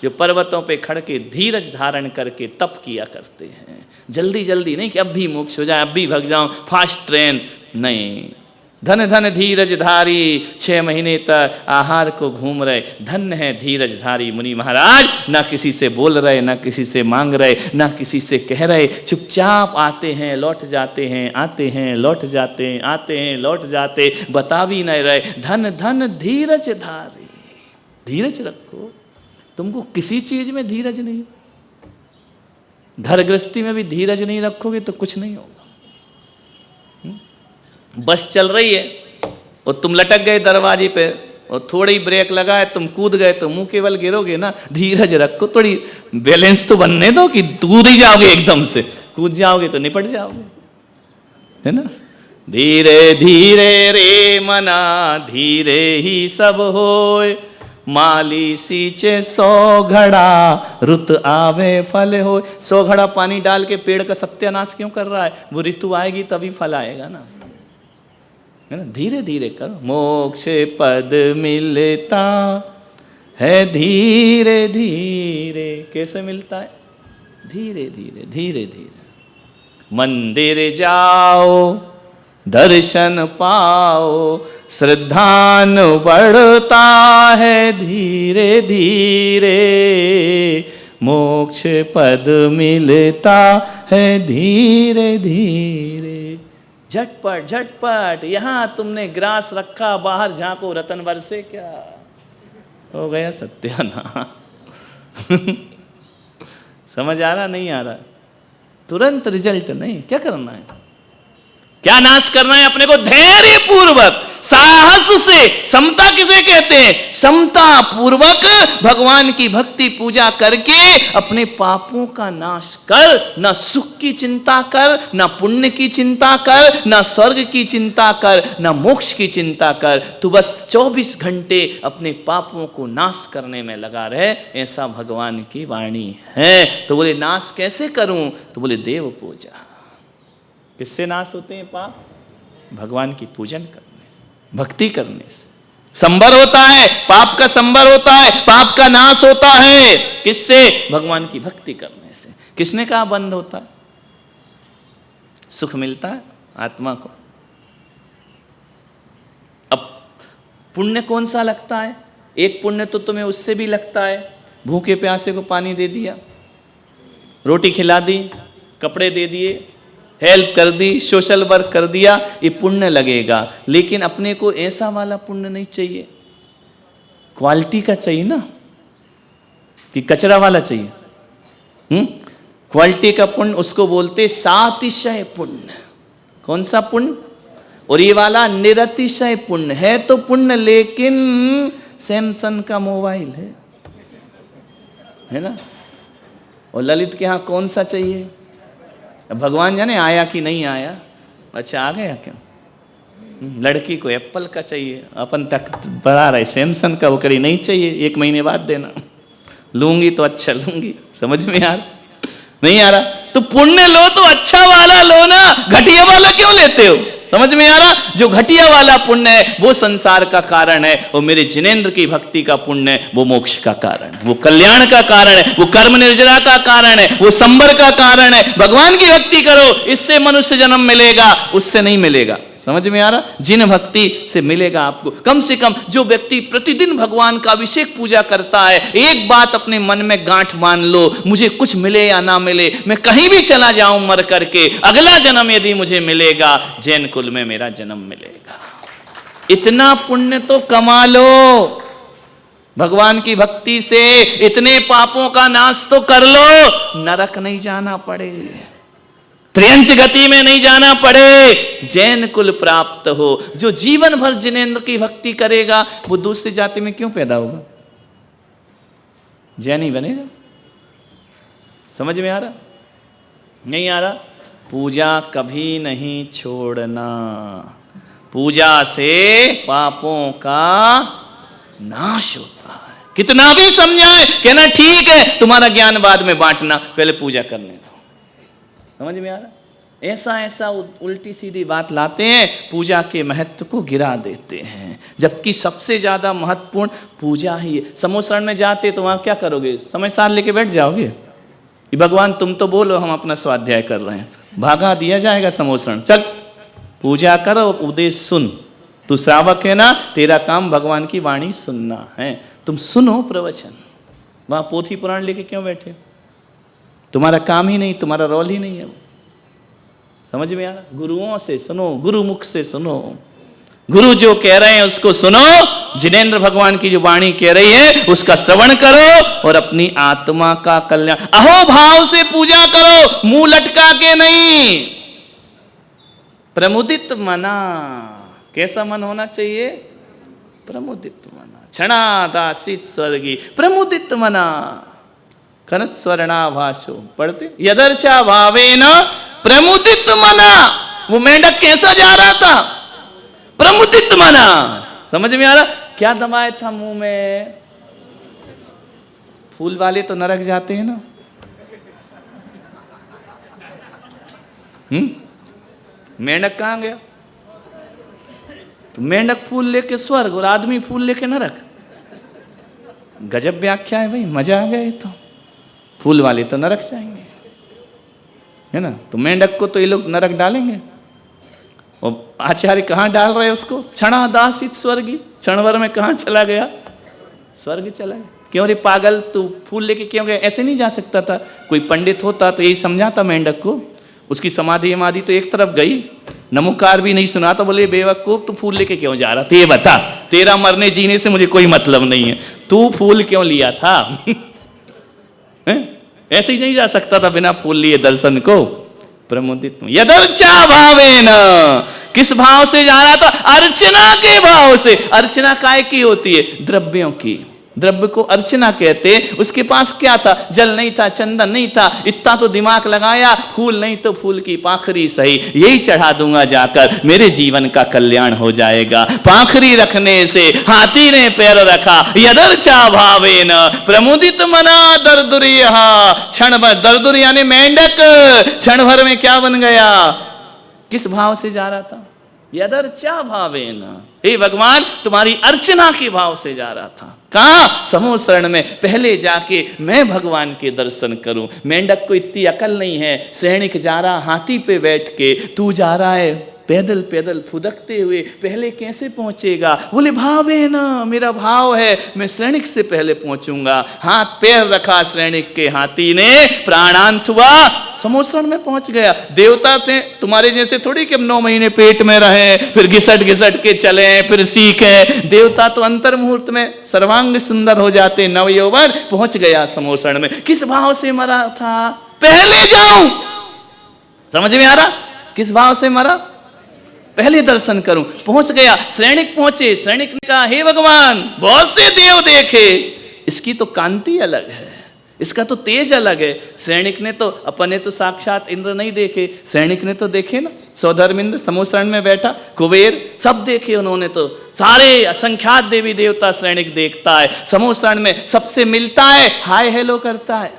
जो पर्वतों पे खड़ के धीरज धारण करके तप किया करते हैं। जल्दी जल्दी नहीं कि अब भी मोक्ष हो जाए, अब भी भग जाऊं, फास्ट ट्रेन नहीं। धन धन धीरज धारी, 6 महीने तक आहार को घूम रहे। धन्य है धीरज धारी मुनि महाराज, ना किसी से बोल रहे, ना किसी से मांग रहे, ना किसी से कह रहे, चुपचाप आते हैं लौट जाते हैं, आते हैं लौट जाते हैं, आते हैं लौट जाते, बता भी नहीं रहे। धन धन धीरज धारी। धीरज रखो, तुमको किसी चीज में धीरज नहीं, घर गृहस्थी में भी धीरज नहीं रखोगे तो कुछ नहीं होगा। बस चल रही है और तुम लटक गए दरवाजे पे और थोड़ी ब्रेक लगाए, तुम कूद गए तो मुंह केवल गिरोगे ना। धीरज रखो, थोड़ी बैलेंस तो बनने दो कि कूद ही जाओगे एकदम से, कूद जाओगे तो निपट जाओगे, है ना। धीरे धीरे रे मना, धीरे ही सब होए, माली सींचे 100 घड़ा, रुत आवे फल हो। 100 घड़ा पानी डाल के पेड़ का सत्यानाश क्यों कर रहा है? वो ऋतु आएगी तभी फल आएगा ना, है ना। धीरे धीरे करो। मोक्ष पद मिलता है धीरे धीरे। कैसे मिलता है? धीरे धीरे धीरे धीरे। मंदिर जाओ दर्शन पाओ, श्रद्धान बढ़ता है धीरे धीरे। मोक्ष पद मिलता है धीरे धीरे। झटपट झटपट, यहां तुमने ग्रास रखा, बाहर झांको, रतन बरसे क्या? हो गया सत्यानाश। समझ आ रहा? नहीं आ रहा? तुरंत रिजल्ट नहीं। क्या करना है? क्या नाश करना है अपने को? धैर्य पूर्वक, साहस से। समता किसे कहते हैं? समता पूर्वक भगवान की भक्ति पूजा करके अपने पापों का नाश कर। ना सुख की चिंता कर, ना पुण्य की चिंता कर, ना स्वर्ग की चिंता कर, ना मोक्ष की चिंता कर। तू बस 24 घंटे अपने पापों को नाश करने में लगा रहे, ऐसा भगवान की वाणी है। तो बोले नाश कैसे करूं? तो बोले देव पूजा। किससे नाश होते हैं पाप? भगवान की पूजन करने से, भक्ति करने से संबर होता है। पाप का संबर होता है, पाप का नाश होता है। किससे? भगवान की भक्ति करने से। किसने कहा बंद होता है? सुख मिलता है आत्मा को। अब पुण्य कौन सा लगता है? एक पुण्य तो तुम्हें उससे भी लगता है, भूखे प्यासे को पानी दे दिया, रोटी खिला दी, कपड़े दे दिए, हेल्प कर दी, सोशल वर्क कर दिया, ये पुण्य लगेगा। लेकिन अपने को ऐसा वाला पुण्य नहीं चाहिए, क्वालिटी का चाहिए ना, कि कचरा वाला चाहिए। क्वालिटी का पुण्य उसको बोलते सातिशय पुण्य। कौन सा पुण्य? और ये वाला निरतिशय पुण्य है। तो पुण्य, लेकिन सैमसंग का मोबाइल है ना। और ललित के यहाँ कौन सा चाहिए? भगवान जाने आया कि नहीं आया। अच्छा आ गया क्या? लड़की को एप्पल का चाहिए, अपन तक बढ़ा रहे सैमसंग का। वो करी नहीं चाहिए, 1 महीने बाद देना, लूंगी तो अच्छा लूंगी। समझ में आ रहा? नहीं आ रहा? तो पुण्य लो तो अच्छा वाला लो ना, घटिया वाला क्यों लेते हो? समझ में आ रहा? जो घटिया वाला पुण्य है वो संसार का कारण है, और मेरे जिनेंद्र की भक्ति का पुण्य है वो मोक्ष का कारण है, वो कल्याण का कारण है, वो कर्म निर्जरा का कारण है, वो संबर का कारण है। भगवान की भक्ति करो, इससे मनुष्य जन्म मिलेगा, उससे नहीं मिलेगा। समझ में आ रहा? जिन भक्ति से मिलेगा आपको। कम से कम जो व्यक्ति प्रतिदिन भगवान का अभिषेक पूजा करता है, एक बात अपने मन में गांठ मान लो, मुझे कुछ मिले या ना मिले, मैं कहीं भी चला जाऊं मर करके, अगला जन्म यदि मुझे मिलेगा, जैन कुल में मेरा जन्म मिलेगा। इतना पुण्य तो कमा लो भगवान की भक्ति से, इतने पापों का नाश तो कर लो, नरक नहीं जाना पड़े, त्रियंच गति में नहीं जाना पड़े, जैन कुल प्राप्त हो। जो जीवन भर जिनेंद्र की भक्ति करेगा वो दूसरी जाति में क्यों पैदा होगा? जैन ही बनेगा। समझ में आ रहा? नहीं आ रहा? पूजा कभी नहीं छोड़ना, पूजा से पापों का नाश होता है। कितना भी समझाए, कहना ठीक है तुम्हारा ज्ञान बाद में बांटना, पहले पूजा करने दो। समझ में आ रहा? ऐसा उल्टी सीधी बात लाते हैं, पूजा के महत्व को गिरा देते हैं, जबकि सबसे ज्यादा महत्वपूर्ण पूजा ही है। समोसरण में जाते तो वहां क्या करोगे? समय सार लेके बैठ जाओगे कि भगवान तुम तो बोलो, हम अपना स्वाध्याय कर रहे हैं, भागा दिया जाएगा समोसरण। चल पूजा करो, उपदेश सुन, तू श्रावक है ना, तेरा काम भगवान की वाणी सुनना है, तुम सुनो प्रवचन। वहां पोथी पुराण लेके क्यों बैठे? तुम्हारा काम ही नहीं, तुम्हारा रोल ही नहीं है वो। समझ में आ रहा? गुरुओं से सुनो, गुरु मुख से सुनो, गुरु जो कह रहे हैं उसको सुनो, जिनेंद्र भगवान की जो वाणी कह रही है उसका श्रवण करो और अपनी आत्मा का कल्याण। अहो भाव से पूजा करो, मुंह लटका के नहीं। प्रमुदित मना, कैसा मन होना चाहिए? प्रमुदित मना। क्षणादासित स्वर्गी प्रमुदित मना, कनत स्वर्णाभासो पढ़ते, यदर्चा भावेन प्रमुदित मना। वो मेंढक कैसा जा रहा था? प्रमुदित मना। समझ में आ रहा? क्या दबाए था मुंह में? फूल वाले तो नरक जाते हैं ना। मेंढक कहां गया? तो मेंढक फूल लेके स्वर्ग और आदमी फूल लेके नरक। गजब व्याख्या है भाई, मजा आ गया। ये तो फूल वाले तो नरक जाएंगे, है ना। तो मेंढक को तो ये लोग नरक डालेंगे, और आचार्य कहाँ डाल रहे हैं उसको? क्षणादासित स्वर्गी, क्षण भर में कहाँ चला गया? स्वर्ग चला गया। क्यों रे पागल, तू फूल लेके क्यों गया? ऐसे नहीं जा सकता था। कोई पंडित होता तो यही समझाता मेंढक को, उसकी समाधि समाधि तो एक तरफ गई, नमोकार भी नहीं सुना, तो बोले बेवकूफ तू फूल लेके क्यों जा रहा? तो ये बता, तेरा मरने जीने से मुझे कोई मतलब नहीं है, तू फूल क्यों लिया था? ऐसे ही नहीं जा सकता था बिना फूल लिए दर्शन को। प्रमुदित यदर्चा भावेन, किस भाव से जा रहा था? अर्चना के भाव से। अर्चना काय की होती है? द्रव्यों की। द्रव्य को अर्चना कहते। उसके पास क्या था? जल नहीं था, चंदन नहीं था, इतना तो दिमाग लगाया, फूल नहीं तो फूल की पाखरी सही, यही चढ़ा दूंगा जाकर, मेरे जीवन का कल्याण हो जाएगा। पाखरी रखने से हाथी ने पैर रखा। यदर्चा भावेन प्रमुदित मना दर्दुर्य, क्षण भर, दर्दुर यानी मेंढक, क्षण भर में क्या बन गया? किस भाव से जा रहा था? यदर्चा भावेन, हे भगवान तुम्हारी अर्चना के भाव से जा रहा था। कहाँ? समूह शरण में। पहले जाके मैं भगवान के दर्शन करूं। मेंढक को इतनी अकल नहीं है, सैनिक जा रहा हाथी पे बैठ के, तू जा रहा है पैदल पैदल फुदकते हुए पहले कैसे पहुंचेगा? बोले भाव है ना, मेरा भाव है, मैं श्रेणिक से पहले पहुंचूंगा। हाथ पैर रखा श्रेणिक के, हाथी ने प्राणांत हुआ, समोसण में पहुंच गया। देवता थे तुम्हारे जैसे थोड़ी कि हम 9 महीने पेट में रहे, फिर घिसट घिसट के चले, फिर सीखे। देवता तो अंतर मुहूर्त में सर्वांग सुंदर हो जाते, नवयौवन। पहुंच गया समोसण में। किस भाव से मरा था? पहले जाऊं। समझ में आ रहा? किस भाव से मरा? पहले दर्शन करूं। पहुंच गया, श्रेणिक पहुंचे। श्रेणिक ने कहा हे भगवान, बहुत से देव देखे, इसकी तो कांति अलग है, इसका तो तेज अलग है। श्रेणिक ने तो, अपन ने तो साक्षात इंद्र नहीं देखे, श्रेणिक ने तो देखे ना। सौधर्मिंद्र समोसण में बैठा, कुबेर, सब देखे उन्होंने तो। सारे असंख्यात देवी देवता श्रेणिक देखता है। समोसण में सबसे मिलता है, हाय हेलो करता है।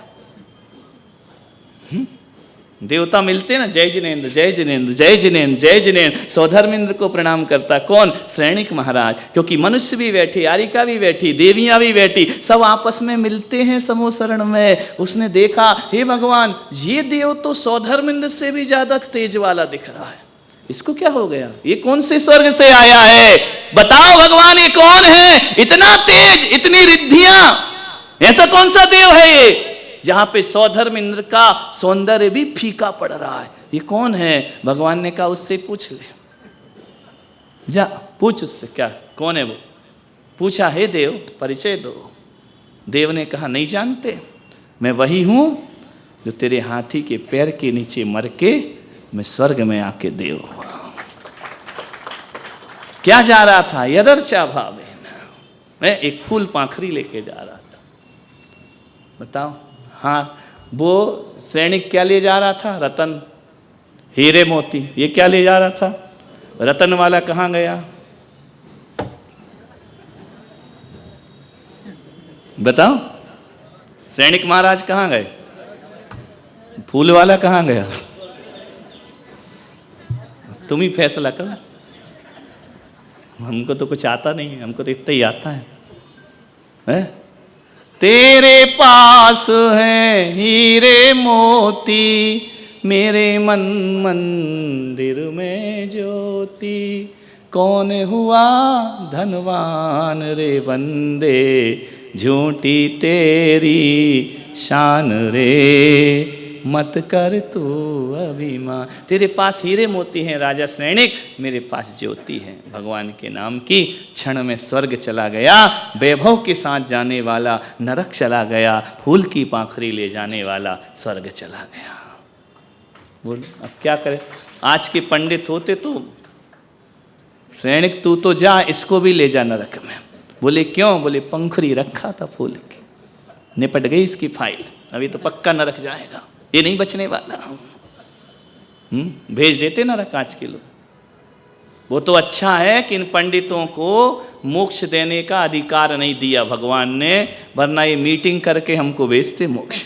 देवता मिलते ना, जय जिनेन्द्र जय जिनेन्द्र जय जिनेन्द्र जय जिनेन्द्र। सौधर्मिंद्र को प्रणाम करता कौन? श्रेणिक महाराज। क्योंकि मनुष्य भी बैठी, आरिका भी बैठी, देवियां भी बैठी, सब आपस में मिलते हैं समोसरण में। उसने देखा हे भगवान, ये देव तो सौधर्मिंद्र से भी ज्यादा तेज वाला दिख रहा है, इसको क्या हो गया? ये कौन से स्वर्ग से आया है? बताओ भगवान, ये कौन है? इतना तेज, इतनी रिद्धियां, ऐसा कौन सा देव है ये जहां पे सौधर्मिंद्र का सौंदर्य भी फीका पड़ रहा है? ये कौन है? भगवान ने कहा उससे पूछ ले, जा पूछ उससे, क्या कौन है वो? पूछा हे देव परिचय दो। देव ने कहा नहीं जानते, मैं वही हूं जो तेरे हाथी के पैर के नीचे मर के मैं स्वर्ग में आके देव हुआ। क्या जा रहा था? यदर्चा भावेन, मैं एक फूल पाखरी लेके जा रहा था। बताओ, हाँ वो श्रेणिक क्या ले जा रहा था? रतन, हीरे मोती, ये क्या ले जा रहा था? रतन वाला कहाँ गया? बताओ, श्रेणिक महाराज कहाँ गए? फूल वाला कहाँ गया? तुम ही फैसला करो, हमको तो कुछ आता नहीं है, हमको तो इतना ही आता है। तेरे पास है हीरे मोती, मेरे मन मंदिर में ज्योति। कौन हुआ धनवान रे बंदे, झूठी तेरी शान रे, मत कर तू अभिमान। तेरे पास हीरे मोती हैं राजा श्रेणिक, मेरे पास ज्योति है भगवान के नाम की। क्षण में स्वर्ग चला गया, वैभव के साथ जाने वाला नरक चला गया, फूल की पाखरी ले जाने वाला स्वर्ग चला गया। बोल अब क्या करे? आज के पंडित होते तो श्रेणिक तू तो जा, इसको भी ले जा नरक में। बोले क्यों? बोले पंखुड़ी रखा था फूल की, निपट गई इसकी फाइल, अभी तो पक्का नरक जाएगा, ये नहीं बचने वाला। भेज देते नरक आज के लोग। वो तो अच्छा है कि इन पंडितों को मोक्ष देने का अधिकार नहीं दिया भगवान ने, वरना ये मीटिंग करके हमको भेजते मोक्ष।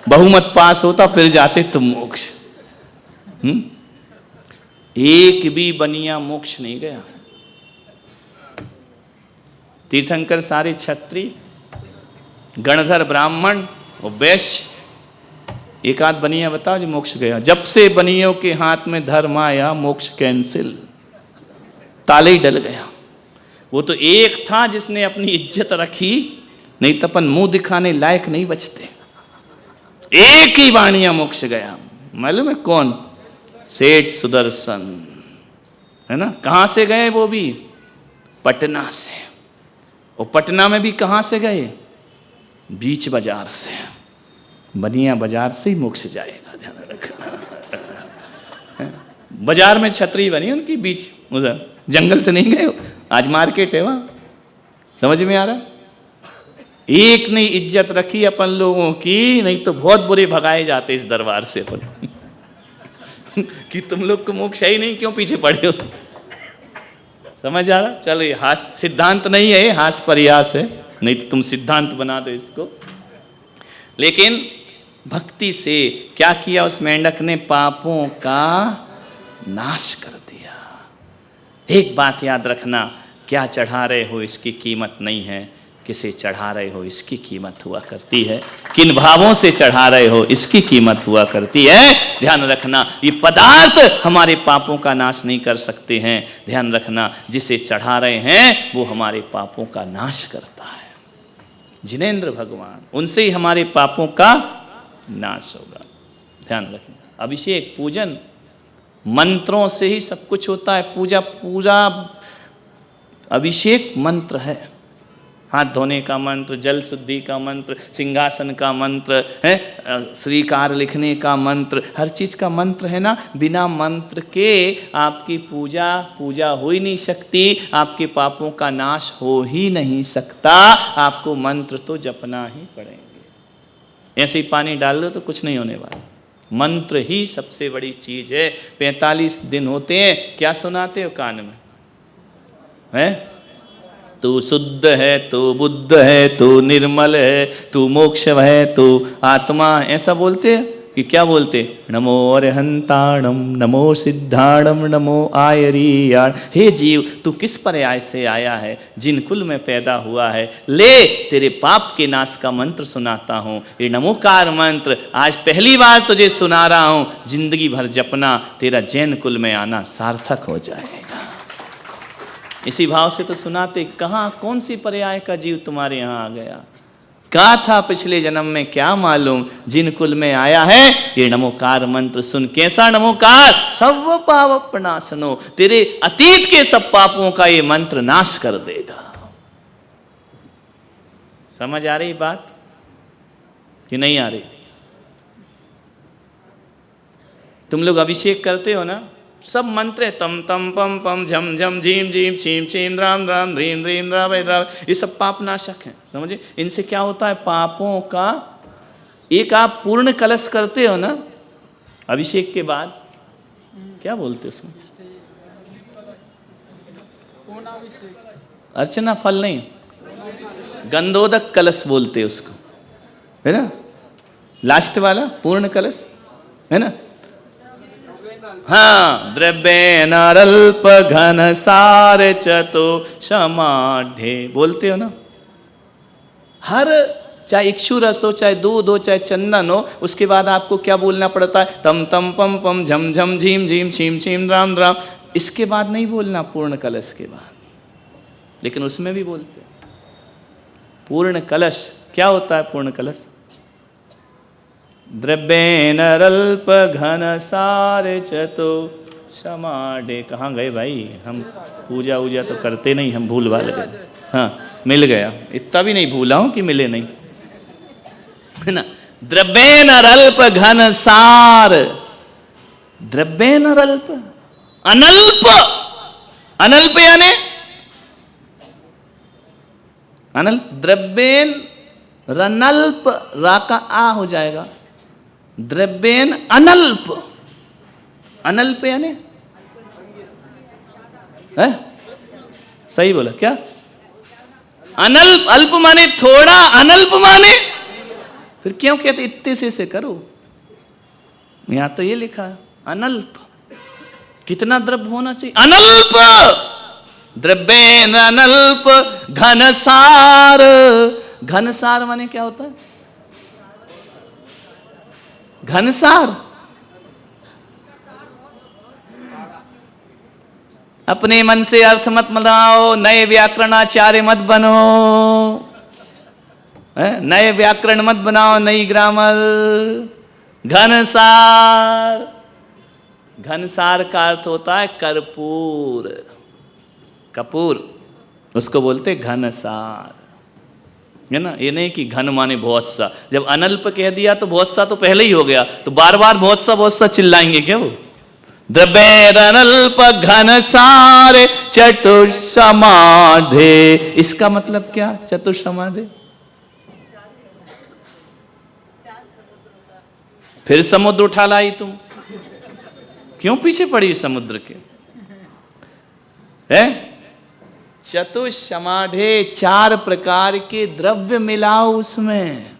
बहुमत पास होता फिर जाते तुम मोक्ष। एक भी बनिया मोक्ष नहीं गया। तीर्थंकर सारे क्षत्रिय, गणधर ब्राह्मण और वैश्य, एक आध बनिया बताओ जो मोक्ष गया। जब से बनियों के हाथ में धर्म आया, मोक्ष कैंसिल, ताले ही डल गया। वो तो एक था जिसने अपनी इज्जत रखी, नहीं तो अपन मुंह दिखाने लायक नहीं बचते। एक ही वाणिया मोक्ष गया, मालूम है कौन? सेठ सुदर्शन, है ना। कहां से गए वो भी? पटना से। और पटना में भी कहां से गए? बीच बाजार से। बनिया बाजार से ही मोक्ष जाएगा, ध्यान रखना। बाजार में छतरी बनी उनकी, बीच उधर जंगल से नहीं गए, आज मार्केट है वहां। समझ में आ रहा? एक ने इज्जत रखी अपन लोगों की, नहीं तो बहुत बुरे भगाए जाते इस दरबार से अपन। कि तुम लोग को मोक्ष है ही नहीं, क्यों पीछे पड़े हो? समझ आ रहा? चलो ये हास सिद्धांत नहीं है, हास प्रयास है, नहीं तो तुम सिद्धांत बना दो इसको। लेकिन भक्ति से क्या किया उस मेंढक ने? पापों का नाश कर दिया। एक बात याद रखना, क्या चढ़ा रहे हो इसकी कीमत नहीं है, किसे चढ़ा रहे हो इसकी कीमत हुआ करती है, किन भावों से चढ़ा रहे हो इसकी कीमत हुआ करती है। ध्यान रखना, ये पदार्थ हमारे पापों का नाश नहीं कर सकते हैं। ध्यान रखना, जिसे चढ़ा रहे हैं वो हमारे पापों का नाश करता है। जिनेंद्र भगवान, उनसे ही हमारे पापों का नाश होगा। ध्यान रखना, अभिषेक पूजन मंत्रों से ही सब कुछ होता है। पूजा अभिषेक मंत्र है। हाथ धोने का मंत्र, जल शुद्धि का मंत्र, सिंहासन का मंत्र है, श्रीकार लिखने का मंत्र, हर चीज का मंत्र है ना। बिना मंत्र के आपकी पूजा हो ही नहीं सकती, आपके पापों का नाश हो ही नहीं सकता। आपको मंत्र तो जपना ही पड़ेंगे। ऐसे ही पानी डाल दो तो कुछ नहीं होने वाला। मंत्र ही सबसे बड़ी चीज है। 45 दिन होते हैं, क्या सुनाते हो कान में है? तू शुद्ध है, तू बुद्ध है, तू निर्मल है, तू मोक्ष है, तू आत्मा, ऐसा बोलते हैं कि क्या बोलते? नमो अरहंताणम, नमो सिद्धाणम, नमो आयरियाण। हे जीव, तू किस पर्याय से आया है, जिन कुल में पैदा हुआ है, ले तेरे पाप के नाश का मंत्र सुनाता हूँ। ये नमोकार मंत्र आज पहली बार तुझे सुना रहा हूँ, जिंदगी भर जपना, तेरा जैन कुल में आना सार्थक हो जाएगा। इसी भाव से तो सुनाते, कहाँ कौन सी पर्याय का जीव तुम्हारे यहाँ आ गया, कहा था पिछले जन्म में क्या मालूम, जिन कुल में आया है ये नमोकार मंत्र सुन। कैसा नमोकार? सर्व पाप प्रणाशनो, तेरे अतीत के सब पापों का ये मंत्र नाश कर देगा। समझ आ रही बात कि नहीं आ रही? तुम लोग अभिषेक करते हो ना, सब मंत्र है, तम तम पम पम झम झम झीम झीम छीम छीम राम राम ह्रीम ह्रीम राम राम, ये सब पाप नाशक हैं। समझे? इनसे क्या होता है? पापों का एक आप पूर्ण कलश करते हो ना अभिषेक के बाद, क्या बोलते हो उसमें? अर्चना फल नहीं, गंधोदक कलश बोलते हैं उसको, है ना? लास्ट वाला पूर्ण कलश, है ना? हाँ, द्रव्येन अल्प घन सार चतु समाढ्य बोलते हो ना। हर चाहे इक्षु रस हो, चाहे दूध हो, चाहे चंदन हो, उसके बाद आपको क्या बोलना पड़ता है? तम तम पम पम झम झम झीम झीम छीम छीम राम राम। इसके बाद नहीं बोलना पूर्ण कलश के बाद, लेकिन उसमें भी बोलते हैं पूर्ण कलश। क्या होता है पूर्ण कलश? द्रव्येन अल्प घन सार चतु समाढ्य। कहाँ गए भाई? हम पूजा वूजा तो करते नहीं, हम भूल भाल गए। हाँ, मिल गया, इतना भी नहीं भूला हूं कि मिले नहीं, है ना? द्रव्येन अल्प घन सार, द्रव्येन अल्प, अनल्प, अनल्प यानी अनल्प, द्रव्येन रनल्प, रा का आ हो जाएगा, द्रव्येन अनल्प, अनल्प यानी है? सही बोला क्या? अनल्प, अल्प माने थोड़ा, अनल्प माने फिर क्यों कहते इतने से करो? यहां तो ये लिखा है अनल्प। कितना द्रव्य होना चाहिए? अनल्प, द्रव्येन अनल्प घनसार। घनसार माने क्या होता है? घनसार अपने मन से अर्थ मत बनाओ, नए व्याकरणाचार्य मत बनो, नए व्याकरण मत बनाओ, नई ग्रामर। घनसार, घनसार का अर्थ होता है कर्पूर, कपूर, उसको बोलते घनसार, है ना? ये नहीं कि घन माने बहुत सा। जब अनल्प कह दिया तो बहुत सा तो पहले ही हो गया, तो बार बार बहुत सा चिल्लाएंगे क्या वो? द्रव्येन अल्प घन सार चतुष्समाधे, इसका मतलब क्या? चतुष्समाधे फिर समुद्र उठा लाई तुम, क्यों पीछे पड़ी समुद्र के? है चतुष्समाधे, 4 प्रकार के द्रव्य मिलाओ उसमें।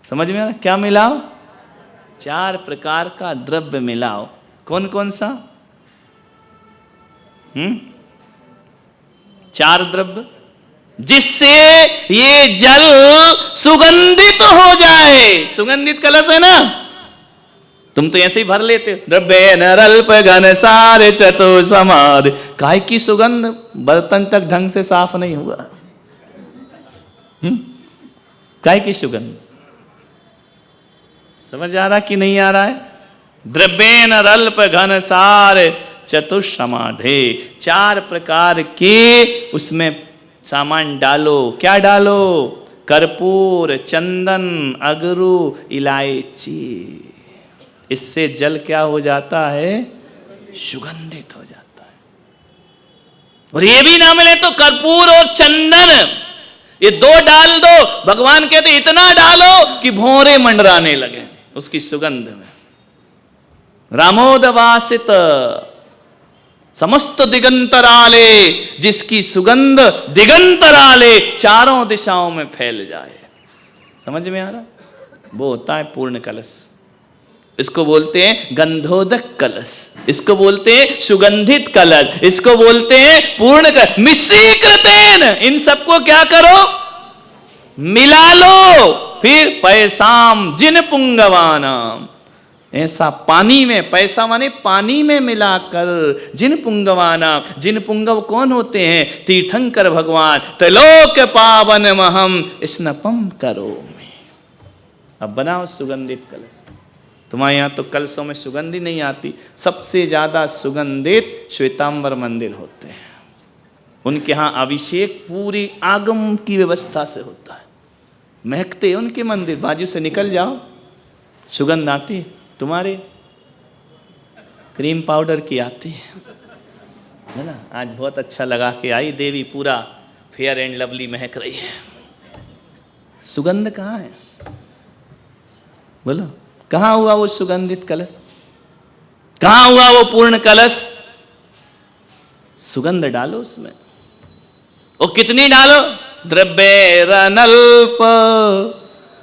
समझ में आ रहा? क्या मिलाओ? 4 प्रकार का द्रव्य मिलाओ। कौन कौन सा? 4 द्रव्य जिससे ये जल सुगंधित हो जाए। सुगंधित कलश है ना, तुम तो ऐसे ही भर लेते हो। द्रव्य नरल्प घन सार चतु समार, काय की सुगंध, बर्तन तक ढंग से साफ नहीं हुआ। काय की सुगंध, समझ आ रहा कि नहीं आ रहा है? द्रव्येन रल्प घन सार चतुष्समाधे, 4 प्रकार के उसमें सामान डालो। क्या डालो? कर्पूर, चंदन, अगरू, इलायची। इससे जल क्या हो जाता है? सुगंधित हो जाता है। और ये भी ना मिले तो कर्पूर और चंदन, ये 2 डाल दो। भगवान कहते इतना डालो कि भौरे मंडराने लगे उसकी सुगंध में। रामोदवासित समस्त दिगंतराले, जिसकी सुगंध दिगंतराले, चारों दिशाओं में फैल जाए। समझ में आ रहा? वो होता है पूर्ण कलश। इसको बोलते हैं गंधोदक कलश, इसको बोलते हैं सुगंधित कलश, इसको बोलते हैं पूर्ण कलश। मिश्रीकृतेन, इन सबको क्या करो? मिला लो। फिर पैसाम जिन पुंगवानाम, ऐसा पानी में, पैसा माने पानी में मिलाकर, जिन पुंगवाना, जिन पुंगव कौन होते हैं? तीर्थंकर भगवान। त्रिलोक पावन महम स्नपम करो। अब बनाओ सुगंधित कलश। तुम्हारे यहाँ तो कलशों में सुगंधी नहीं आती। सबसे ज्यादा सुगंधित श्वेतांबर मंदिर होते हैं, उनके यहाँ अभिषेक पूरी आगम की व्यवस्था से होता है। महकते उनके मंदिर, बाजू से निकल जाओ सुगंध आती। तुम्हारे क्रीम पाउडर की आती है ना। आज बहुत अच्छा लगा के आई देवी, पूरा फेयर एंड लवली महक रही है। सुगंध कहाँ है? बोलो, कहाँ हुआ वो सुगंधित कलश? कहाँ हुआ वो पूर्ण कलश? सुगंध डालो उसमें। और कितनी डालो? द्रव्य रनल्प,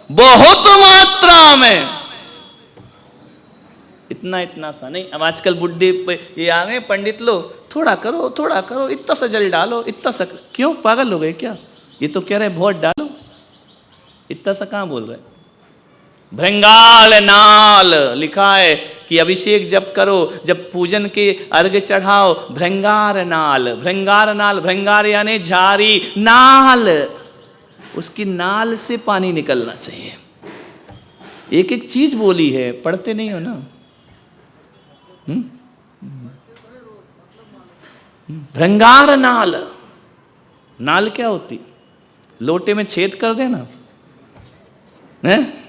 बहुत मात्रा में, इतना इतना सा नहीं। अब आजकल बुढ़े ये आ गए पंडित लोग, थोड़ा करो थोड़ा करो, इतना सा जल डालो, इतना सा। क्यों, पागल हो गए क्या? ये तो कह रहे बहुत डालो, इतना सा कहाँ बोल रहे? भृंगाल नाल लिखा है कि अभिषेक जब करो, जब पूजन के अर्घ चढ़ाओ, भृंगार नाल। भृंगार नाल, भृंगार यानी झारी, नाल, उसकी नाल से पानी निकलना चाहिए। एक एक चीज बोली है, पढ़ते नहीं हो ना। भृंगार नाल, नाल क्या होती? लोटे में छेद कर देना है।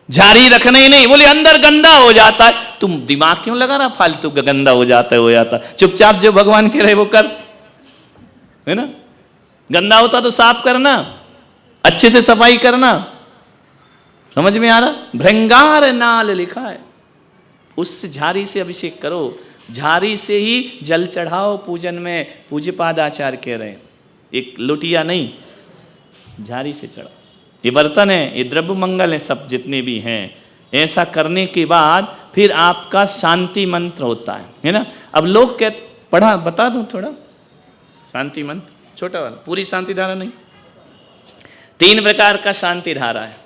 झारी रखना ही नहीं, बोले अंदर गंदा हो जाता है। तुम दिमाग क्यों लगा रहा फालतू का? गंदा हो जाता है, हो जाता है। चुपचाप जो भगवान कह रहे वो कर, है ना। गंदा होता तो साफ करना, अच्छे से सफाई करना। समझ में आ रहा? भृंगार नाल लिखा है, उस झारी से अभिषेक करो, झारी से ही जल चढ़ाओ पूजन में। पूज्यपाद आचार्य कह रहे हैं, एक लोटिया नहीं, झारी से चढ़ाओ। ये बर्तन है, ये द्रव्य मंगल है, सब जितने भी हैं। ऐसा करने के बाद फिर आपका शांति मंत्र होता है ना। अब लोग कहते, पढ़ा बता दूं थोड़ा शांति मंत्र, छोटा वाला, पूरी शांति धारा नहीं। 3 प्रकार का शांति धारा है।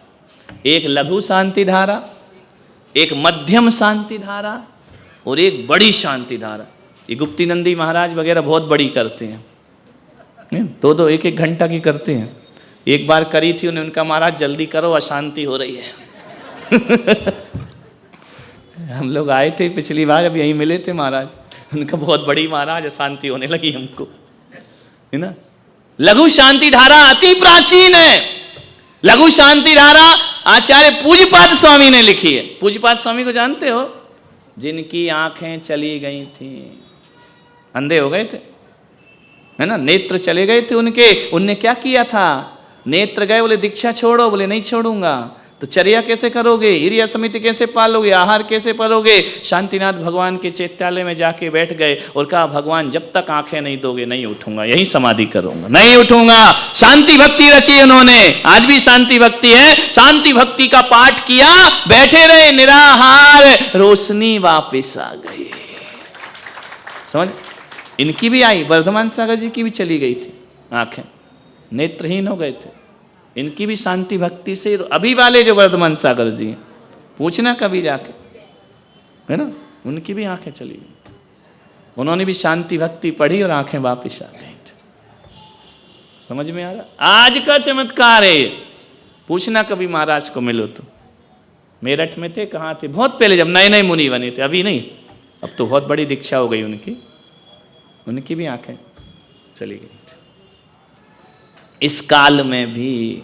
एक लघु शांति धारा, एक मध्यम शांति धारा, और एक बड़ी शांति धारा। ये गुप्ती नंदी महाराज वगैरह बहुत बड़ी करते हैं, 2-2 1-1 घंटा की करते हैं। एक बार करी थी उन्हें, उनका महाराज जल्दी करो अशांति हो रही है। हम लोग आए थे पिछली बार, अब यहीं मिले थे महाराज, उनका बहुत बड़ी महाराज, अशांति होने लगी हमको, है ना। लघु शांति धारा अति प्राचीन है। लघु शांति धारा आचार्य पूज्यपाद स्वामी ने लिखी है। पूज्यपाद स्वामी को जानते हो? जिनकी आंखें चली गई थी, अंधे हो गए थे, है ना, नेत्र चले गए थे उनके। उनने क्या किया था? नेत्र गए, बोले दीक्षा छोड़ो, बोले नहीं छोड़ूंगा। तो चर्या कैसे करोगे? हिरिया समिति कैसे पालोगे? आहार कैसे पालोगे? शांतिनाथ भगवान के चैत्यालय में जाके बैठ गए और कहा, भगवान जब तक आंखें नहीं दोगे नहीं उठूंगा, यही समाधि करूंगा, नहीं उठूंगा। शांति भक्ति रची उन्होंने, आज भी शांति भक्ति है। शांति भक्ति का पाठ किया, बैठे रहे निराहार, रोशनी वापिस आ गई। समझ? इनकी भी आई, वर्धमान सागर जी की भी चली गई थी, आंखें, नेत्रहीन हो गए थे। इनकी भी शांति भक्ति से, अभी वाले जो वर्धमान सागर जी हैं, पूछना कभी जाके, है ना, उनकी भी आंखें चली गई, उन्होंने भी शांति भक्ति पढ़ी और आंखें वापिस आ गई। समझ में आ रहा? आज का चमत्कार है ये। पूछना कभी महाराज को मिलो तो, मेरठ में थे, कहाँ थे, बहुत पहले जब नए नए मुनि बने थे, अभी नहीं, अब तो बहुत बड़ी दीक्षा हो गई उनकी, उनकी भी आंखें चली गई। इस काल में भी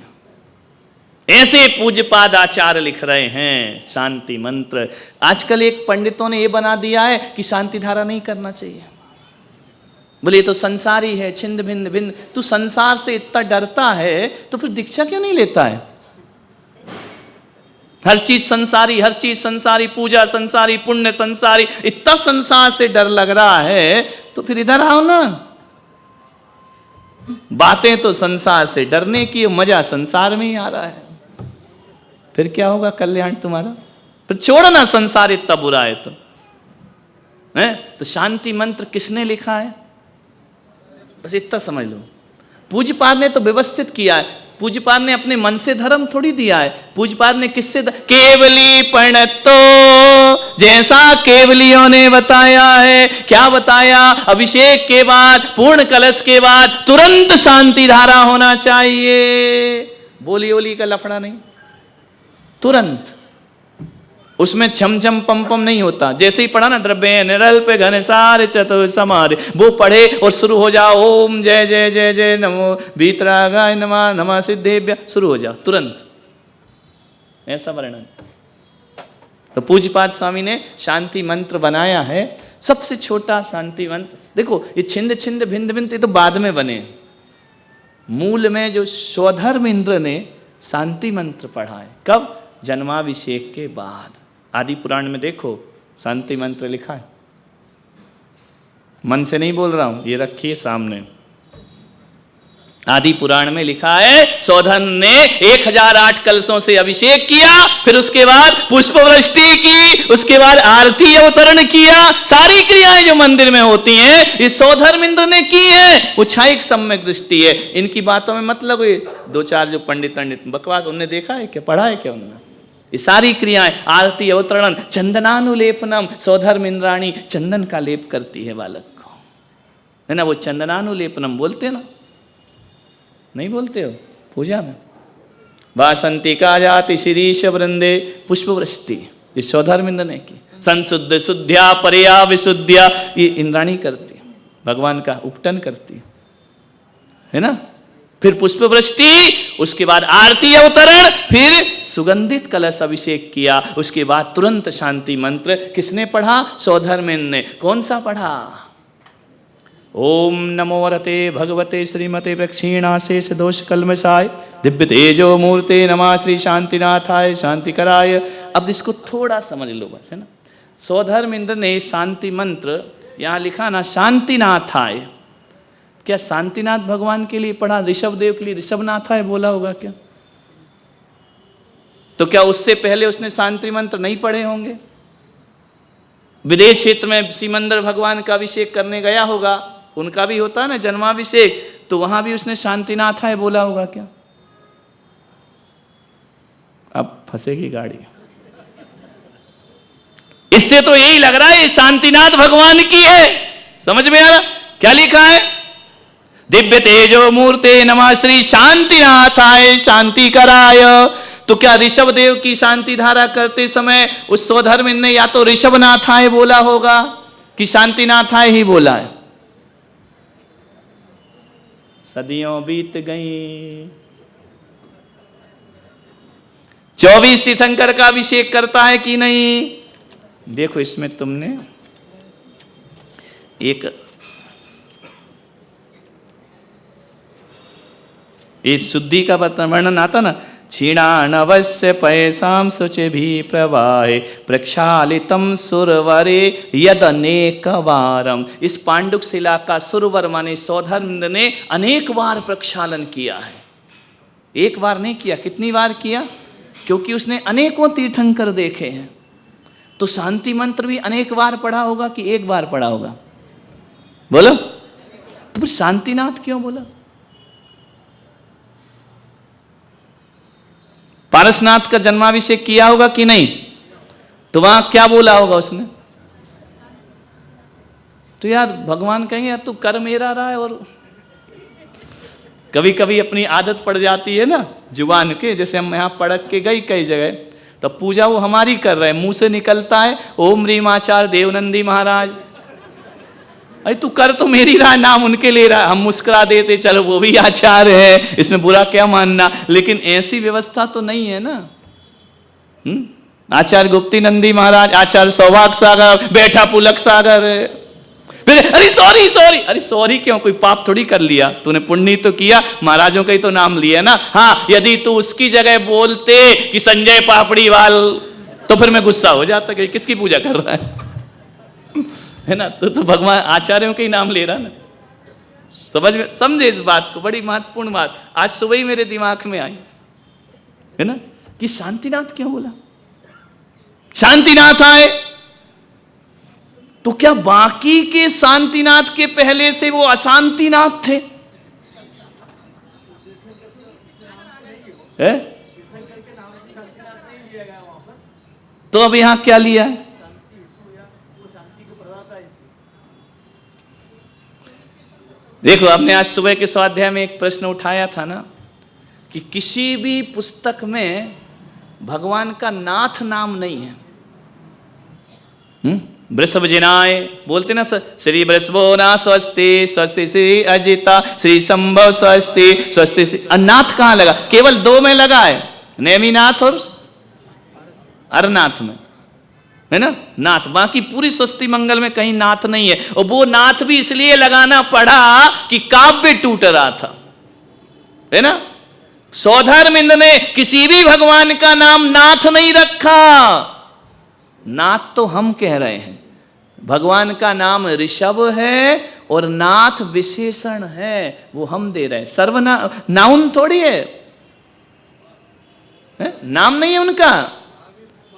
ऐसे पूज्यपाद आचार्य लिख रहे हैं शांति मंत्र। आजकल एक पंडितों ने ये बना दिया है कि शांति धारा नहीं करना चाहिए, बोले तो संसारी है, छिंद भिंद भिंद। तू संसार से इतना डरता है तो फिर दीक्षा क्यों नहीं लेता है? हर चीज संसारी, हर चीज संसारी, पूजा संसारी, पुण्य संसारी, इतना संसार से डर लग रहा है तो फिर इधर आओ ना। बातें तो संसार से डरने की, मजा संसार में ही आ रहा है, फिर क्या होगा कल्याण तुम्हारा? फिर छोड़ो ना, संसार इतना बुरा है तो है। तो शांति मंत्र किसने लिखा है, बस इतना समझ लो। पूज्यपाद ने तो व्यवस्थित किया है, पूज्यपाद ने अपने मन से धर्म थोड़ी दिया है। पूज्यपाद ने किससे केवली प्रणतो, जैसा केवलियों ने बताया है। क्या बताया? अभिषेक के बाद, पूर्ण कलश के बाद तुरंत शांति धारा होना चाहिए। बोली ओली का लफड़ा नहीं, तुरंत। उसमें छम छम पम पम नहीं होता। जैसे ही पढ़ा ना, द्रव्य निरल पे घने सारे चतुर समारे, वो पढ़े और शुरू हो जाओ ओम जय जय जय जय नमो वीतरागाय नमः नमः सिद्धेभ्य, शुरू हो जाओ तुरंत, ऐसा वर्णन। तो पूज्यपाद स्वामी ने शांति मंत्र बनाया है, सबसे छोटा शांति मंत्र। देखो ये छिंद छिंद भिंद भिंद ये तो बाद में बने, मूल में जो स्वधर्म इंद्र ने शांति मंत्र पढ़ा है, कब? जन्माभिषेक के बाद। आदि पुराण में देखो शांति मंत्र लिखा है, मन से नहीं बोल रहा हूं, ये रखिए सामने। आदि पुराण में लिखा है, सौधन ने 1008 कलशों से अभिषेक किया, फिर उसके बाद पुष्प वृष्टि की, उसके बाद आरती अवतरण किया। सारी क्रियाएं जो मंदिर में होती हैं ये सौधर्म इंद्र ने की है। उच्छाइक सम्यक दृष्टि है। इनकी बातों में मतलब ये दो चार जो पंडित बकवास, उन्हें देखा है क्या, पढ़ा है क्या उन्होंने? ये सारी क्रियाएं, आरती अवतरण, चंदनानुलेपनम, सौधर्म इंद्राणी चंदन का लेप करती है बालक को, है ना। वो चंदनानुलेपनम बोलते ना, नहीं बोलते हो पूजा में? वासंती का जाति शिरीष वृंदे पुष्प वृष्टि, ये सौधर्म इंद्र ने की। संशुद्ध शुद्ध्या परया विशुद्ध्या, ये इंद्राणी करती, भगवान का उपटन करती है ना। फिर पुष्प वृष्टि, उसके बाद आरती अवतरण, फिर सुगंधित कलश अभिषेक किया। उसके बाद तुरंत शांति मंत्र किसने पढ़ा? सौधर्मेन्द्र ने। कौन सा पढ़ा? ओम नमो वरते भगवते श्रीमते प्रक्षीणाशेष दोष कल्मषाय दिव्य तेजो मूर्ते नमः श्री शांतिनाथाय शांतिकराय। अब इसको थोड़ा समझ लो बस, है ना। सौधर्मेन्द्र ने शांति मंत्र यहाँ लिखा ना, शांतिनाथाय। क्या शांतिनाथ भगवान के लिए पढ़ा? ऋषभ देव के लिए ऋषभनाथाय बोला होगा क्या? तो क्या उससे पहले उसने शांति मंत्र नहीं पढ़े होंगे? विदेश क्षेत्र में सिमंदर भगवान का अभिषेक करने गया होगा, उनका भी होता है ना जन्माभिषेक, तो वहां भी उसने शांतिनाथाय बोला होगा क्या? अब फंसेगी गाड़ी। इससे तो यही लग रहा है शांतिनाथ भगवान की है। समझ में आ रहा? क्या लिखा है? दिव्य तेजो मूर्ते नमः श्री शांतिनाथाय शांतिकराय। तो क्या ऋषभ देव की शांति धारा करते समय उस सौधर्म ने या तो ऋषभनाथाय बोला होगा कि शांतिनाथाय ही बोला है? सदियों बीत गई, 24 तीर्थंकर का अभिषेक करता है कि नहीं? देखो इसमें तुमने एक शुद्धि का वर्णन आता ना, क्षीणानवश्य पैसाम शुचि भी प्रवाहे प्रक्षालितम सुरवरे यदनेक वारम। इस पांडुक शिला का सुरवर माने सौधर्म ने अनेक बार प्रक्षालन किया है। एक बार नहीं किया, कितनी बार किया? क्योंकि उसने अनेकों तीर्थंकर देखे हैं। तो शांति मंत्र भी अनेक बार पढ़ा होगा कि एक बार पढ़ा होगा? बोलो। तो फिर शांतिनाथ क्यों बोला? पारसनाथ का जन्माभिषेक किया होगा कि नहीं? तो वहां क्या बोला होगा उसने? तो यार भगवान कहेंगे यार तू कर मेरा रहा है। और कभी कभी अपनी आदत पड़ जाती है ना जुबान के, जैसे हम यहाँ पढ़क के गई कई जगह, तो पूजा वो हमारी कर रहे हैं, मुंह से निकलता है ओम रीम आचार्य देवनंदी महाराज। अरे तू कर तो मेरी रहा, नाम उनके ले रहा है। हम मुस्कुरा देते चलो वो भी आचार्य है, इसमें बुरा क्या मानना। लेकिन ऐसी व्यवस्था तो नहीं है ना। आचार्य गुप्ती नंदी महाराज, आचार्य सौभाग्य सागर, बैठा पुलक सागर। फिर अरे सॉरी सॉरी, अरे सॉरी क्यों? कोई पाप थोड़ी कर लिया, तूने पुण्य तो किया, महाराजों का ही तो नाम लिया ना। हाँ, यदि तू उसकी जगह बोलते कि संजय पापड़ीवाल, तो फिर मैं गुस्सा हो जाता कि किसकी पूजा कर रहा है ना। तो भगवान आचार्यों के ही नाम ले रहा ना। समझ में, समझे इस बात को, बड़ी महत्वपूर्ण बात आज सुबह ही मेरे दिमाग में आई है ना, कि शांतिनाथ क्यों बोला? शांतिनाथ आए तो क्या बाकी के शांतिनाथ के पहले से वो अशांतिनाथ थे? है? तो अब यहां क्या लिया है? देखो, आपने आज सुबह के स्वाध्याय में एक प्रश्न उठाया था ना, कि किसी भी पुस्तक में भगवान का नाथ नाम नहीं है। वृषभ जिनाय बोलते ना, श्री वृषभो ना स्वस्ति, स्वस्ति श्री अजिता, श्री संभव स्वस्ति, स्वस्ति श्री। नाथ कहां लगा? केवल दो में लगा है, नेमिनाथ और अरनाथ में, है ना, नाथ। बाकी पूरी स्वस्ति मंगल में कहीं नाथ नहीं है। और वो नाथ भी इसलिए लगाना पड़ा कि काव्य टूट रहा था, है ना। सौधर्मिंद ने किसी भी भगवान का नाम नाथ नहीं रखा। नाथ तो हम कह रहे हैं, भगवान का नाम ऋषभ है और नाथ विशेषण है, वो हम दे रहे हैं। नाउन थोड़ी है, नाम नहीं है उनका,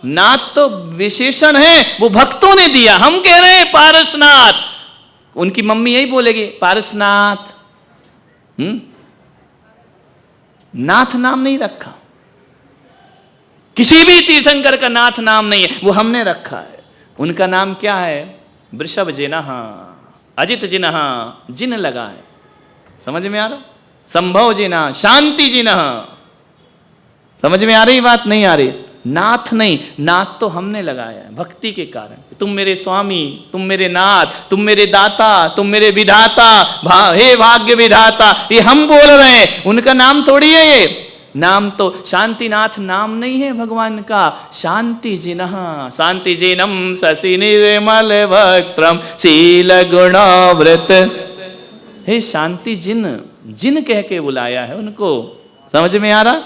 नाथ तो विशेषण है, वो भक्तों ने दिया। हम कह रहे हैं पारसनाथ, उनकी मम्मी यही बोलेगी पारसनाथ। नाथ नाम नहीं रखा, किसी भी तीर्थंकर का नाथ नाम नहीं है, वो हमने रखा है। उनका नाम क्या है? वृषभ जिनः, अजित जिनः, जिन लगा है। समझ में आ रहा? संभव जिनः, शांति जिनः। समझ में आ रही बात? नहीं आ रही? नाथ नहीं, नाथ तो हमने लगाया है भक्ति के कारण। तुम मेरे स्वामी, तुम मेरे नाथ, तुम मेरे दाता, तुम मेरे विधाता, हे भाग्य विधाता, ये हम बोल रहे हैं, उनका नाम थोड़ी है ये। नाम तो शांतिनाथ नाम नहीं है भगवान का, शांति जिनः, शांति जिनम शशि निर्मल वक्त्रम शील गुणावृत। हे शांति जिन, जिन कह के बुलाया है उनको। समझ में आ रहा?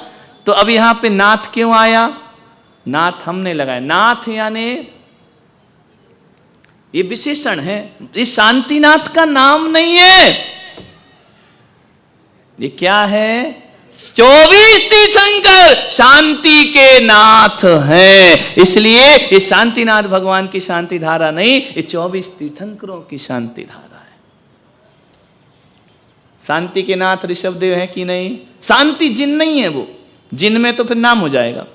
तो अब यहां पे नाथ क्यों आया? नाथ हमने लगाया। नाथ यानी ये विशेषण है, ये शांतिनाथ का नाम नहीं है। ये क्या है? 24 तीर्थंकर शांति के नाथ हैं, इसलिए ये शांतिनाथ भगवान की शांति धारा नहीं, ये 24 तीर्थंकरों की शांति धारा है। शांति के नाथ ऋषभदेव है कि नहीं? शांति जिन नहीं है, वो जिन में तो फिर नाम हो जाएगा।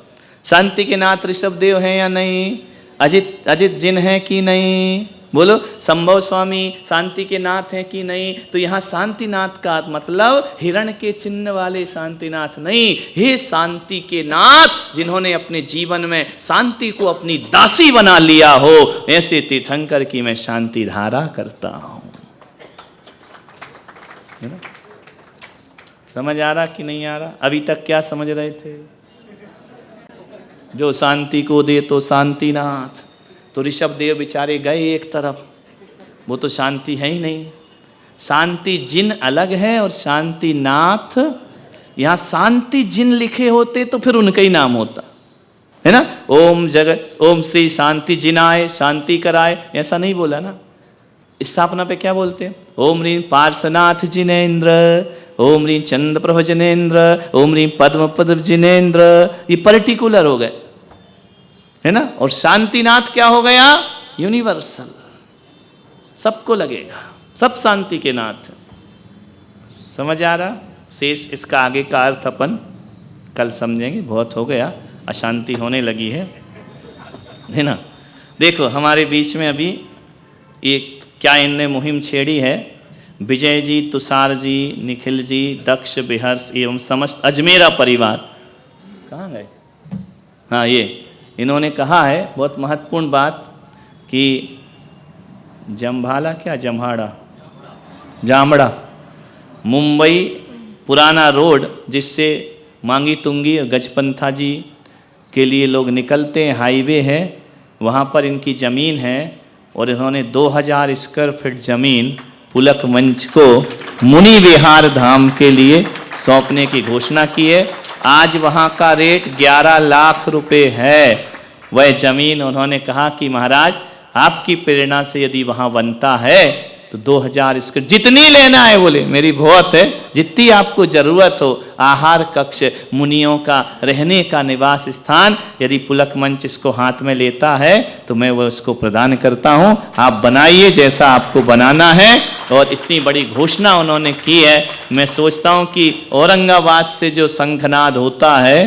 शांति के नाथ ऋषभदेव है या नहीं? अजित जिन है कि नहीं? बोलो। संभव स्वामी शांति के नाथ हैं कि नहीं? तो यहाँ शांतिनाथ का मतलब हिरण के चिन्ह वाले शांतिनाथ नहीं, हे शांति के नाथ जिन्होंने अपने जीवन में शांति को अपनी दासी बना लिया हो, ऐसे तीर्थंकर की मैं शांति धारा करता हूं। समझ आ रहा कि नहीं आ रहा? अभी तक क्या समझ रहे थे? जो शांति को दे तो शांतिनाथ। तो ऋषभदेव बेचारे गए एक तरफ, वो तो शांति है ही नहीं। शांति जिन अलग है और शांतिनाथ, यहाँ शांति जिन लिखे होते तो फिर उनका ही नाम होता, है ना। ओम जगत, ओम श्री शांति जिनाय, शांति कराए, ऐसा नहीं बोला ना। स्थापना पे क्या बोलते हैं? ओम रीम पार्श्वनाथ जिनेन्द्र, ओम रीम चंद्रप्रभ जिनेन्द्र, ओम रीम पद्मपद जिनेन्द्र। ये पर्टिकुलर हो गए, है ना। और शांतिनाथ क्या हो गया? यूनिवर्सल, सबको लगेगा, सब शांति के नाथ। समझ आ रहा? शेष इसका आगे का अर्थ अपन कल समझेंगे, बहुत हो गया, अशांति होने लगी है ना। देखो हमारे बीच में अभी एक क्या इनने मुहिम छेड़ी है, विजय जी, तुषार जी, निखिल जी, दक्ष, बिहर्ष एवं समस्त अजमेरा परिवार कहाँ गए? हाँ, ये इन्होंने कहा है बहुत महत्वपूर्ण बात कि जम्भाला क्या जम्हाड़ा जामड़ा मुंबई पुराना रोड जिससे मांगी तुंगी और गजपंथा जी के लिए लोग निकलते हैं, हाईवे है, वहाँ पर इनकी ज़मीन है और इन्होंने 2000 स्क्वायर फीट ज़मीन पुलक मंच को मुनि विहार धाम के लिए सौंपने की घोषणा की है। आज वहाँ का रेट 11 लाख रुपए है। वह ज़मीन उन्होंने कहा कि महाराज आपकी प्रेरणा से यदि वहाँ बनता है तो 2000 स्क्वायर जितनी लेना है, बोले मेरी बहुत है, जितनी आपको ज़रूरत हो, आहार कक्ष, मुनियों का रहने का निवास स्थान, यदि पुलक मंच इसको हाथ में लेता है तो मैं वो उसको प्रदान करता हूँ, आप बनाइए जैसा आपको बनाना है। और इतनी बड़ी घोषणा उन्होंने की है। मैं सोचता हूँ कि औरंगाबाद से जो शंखनाद होता है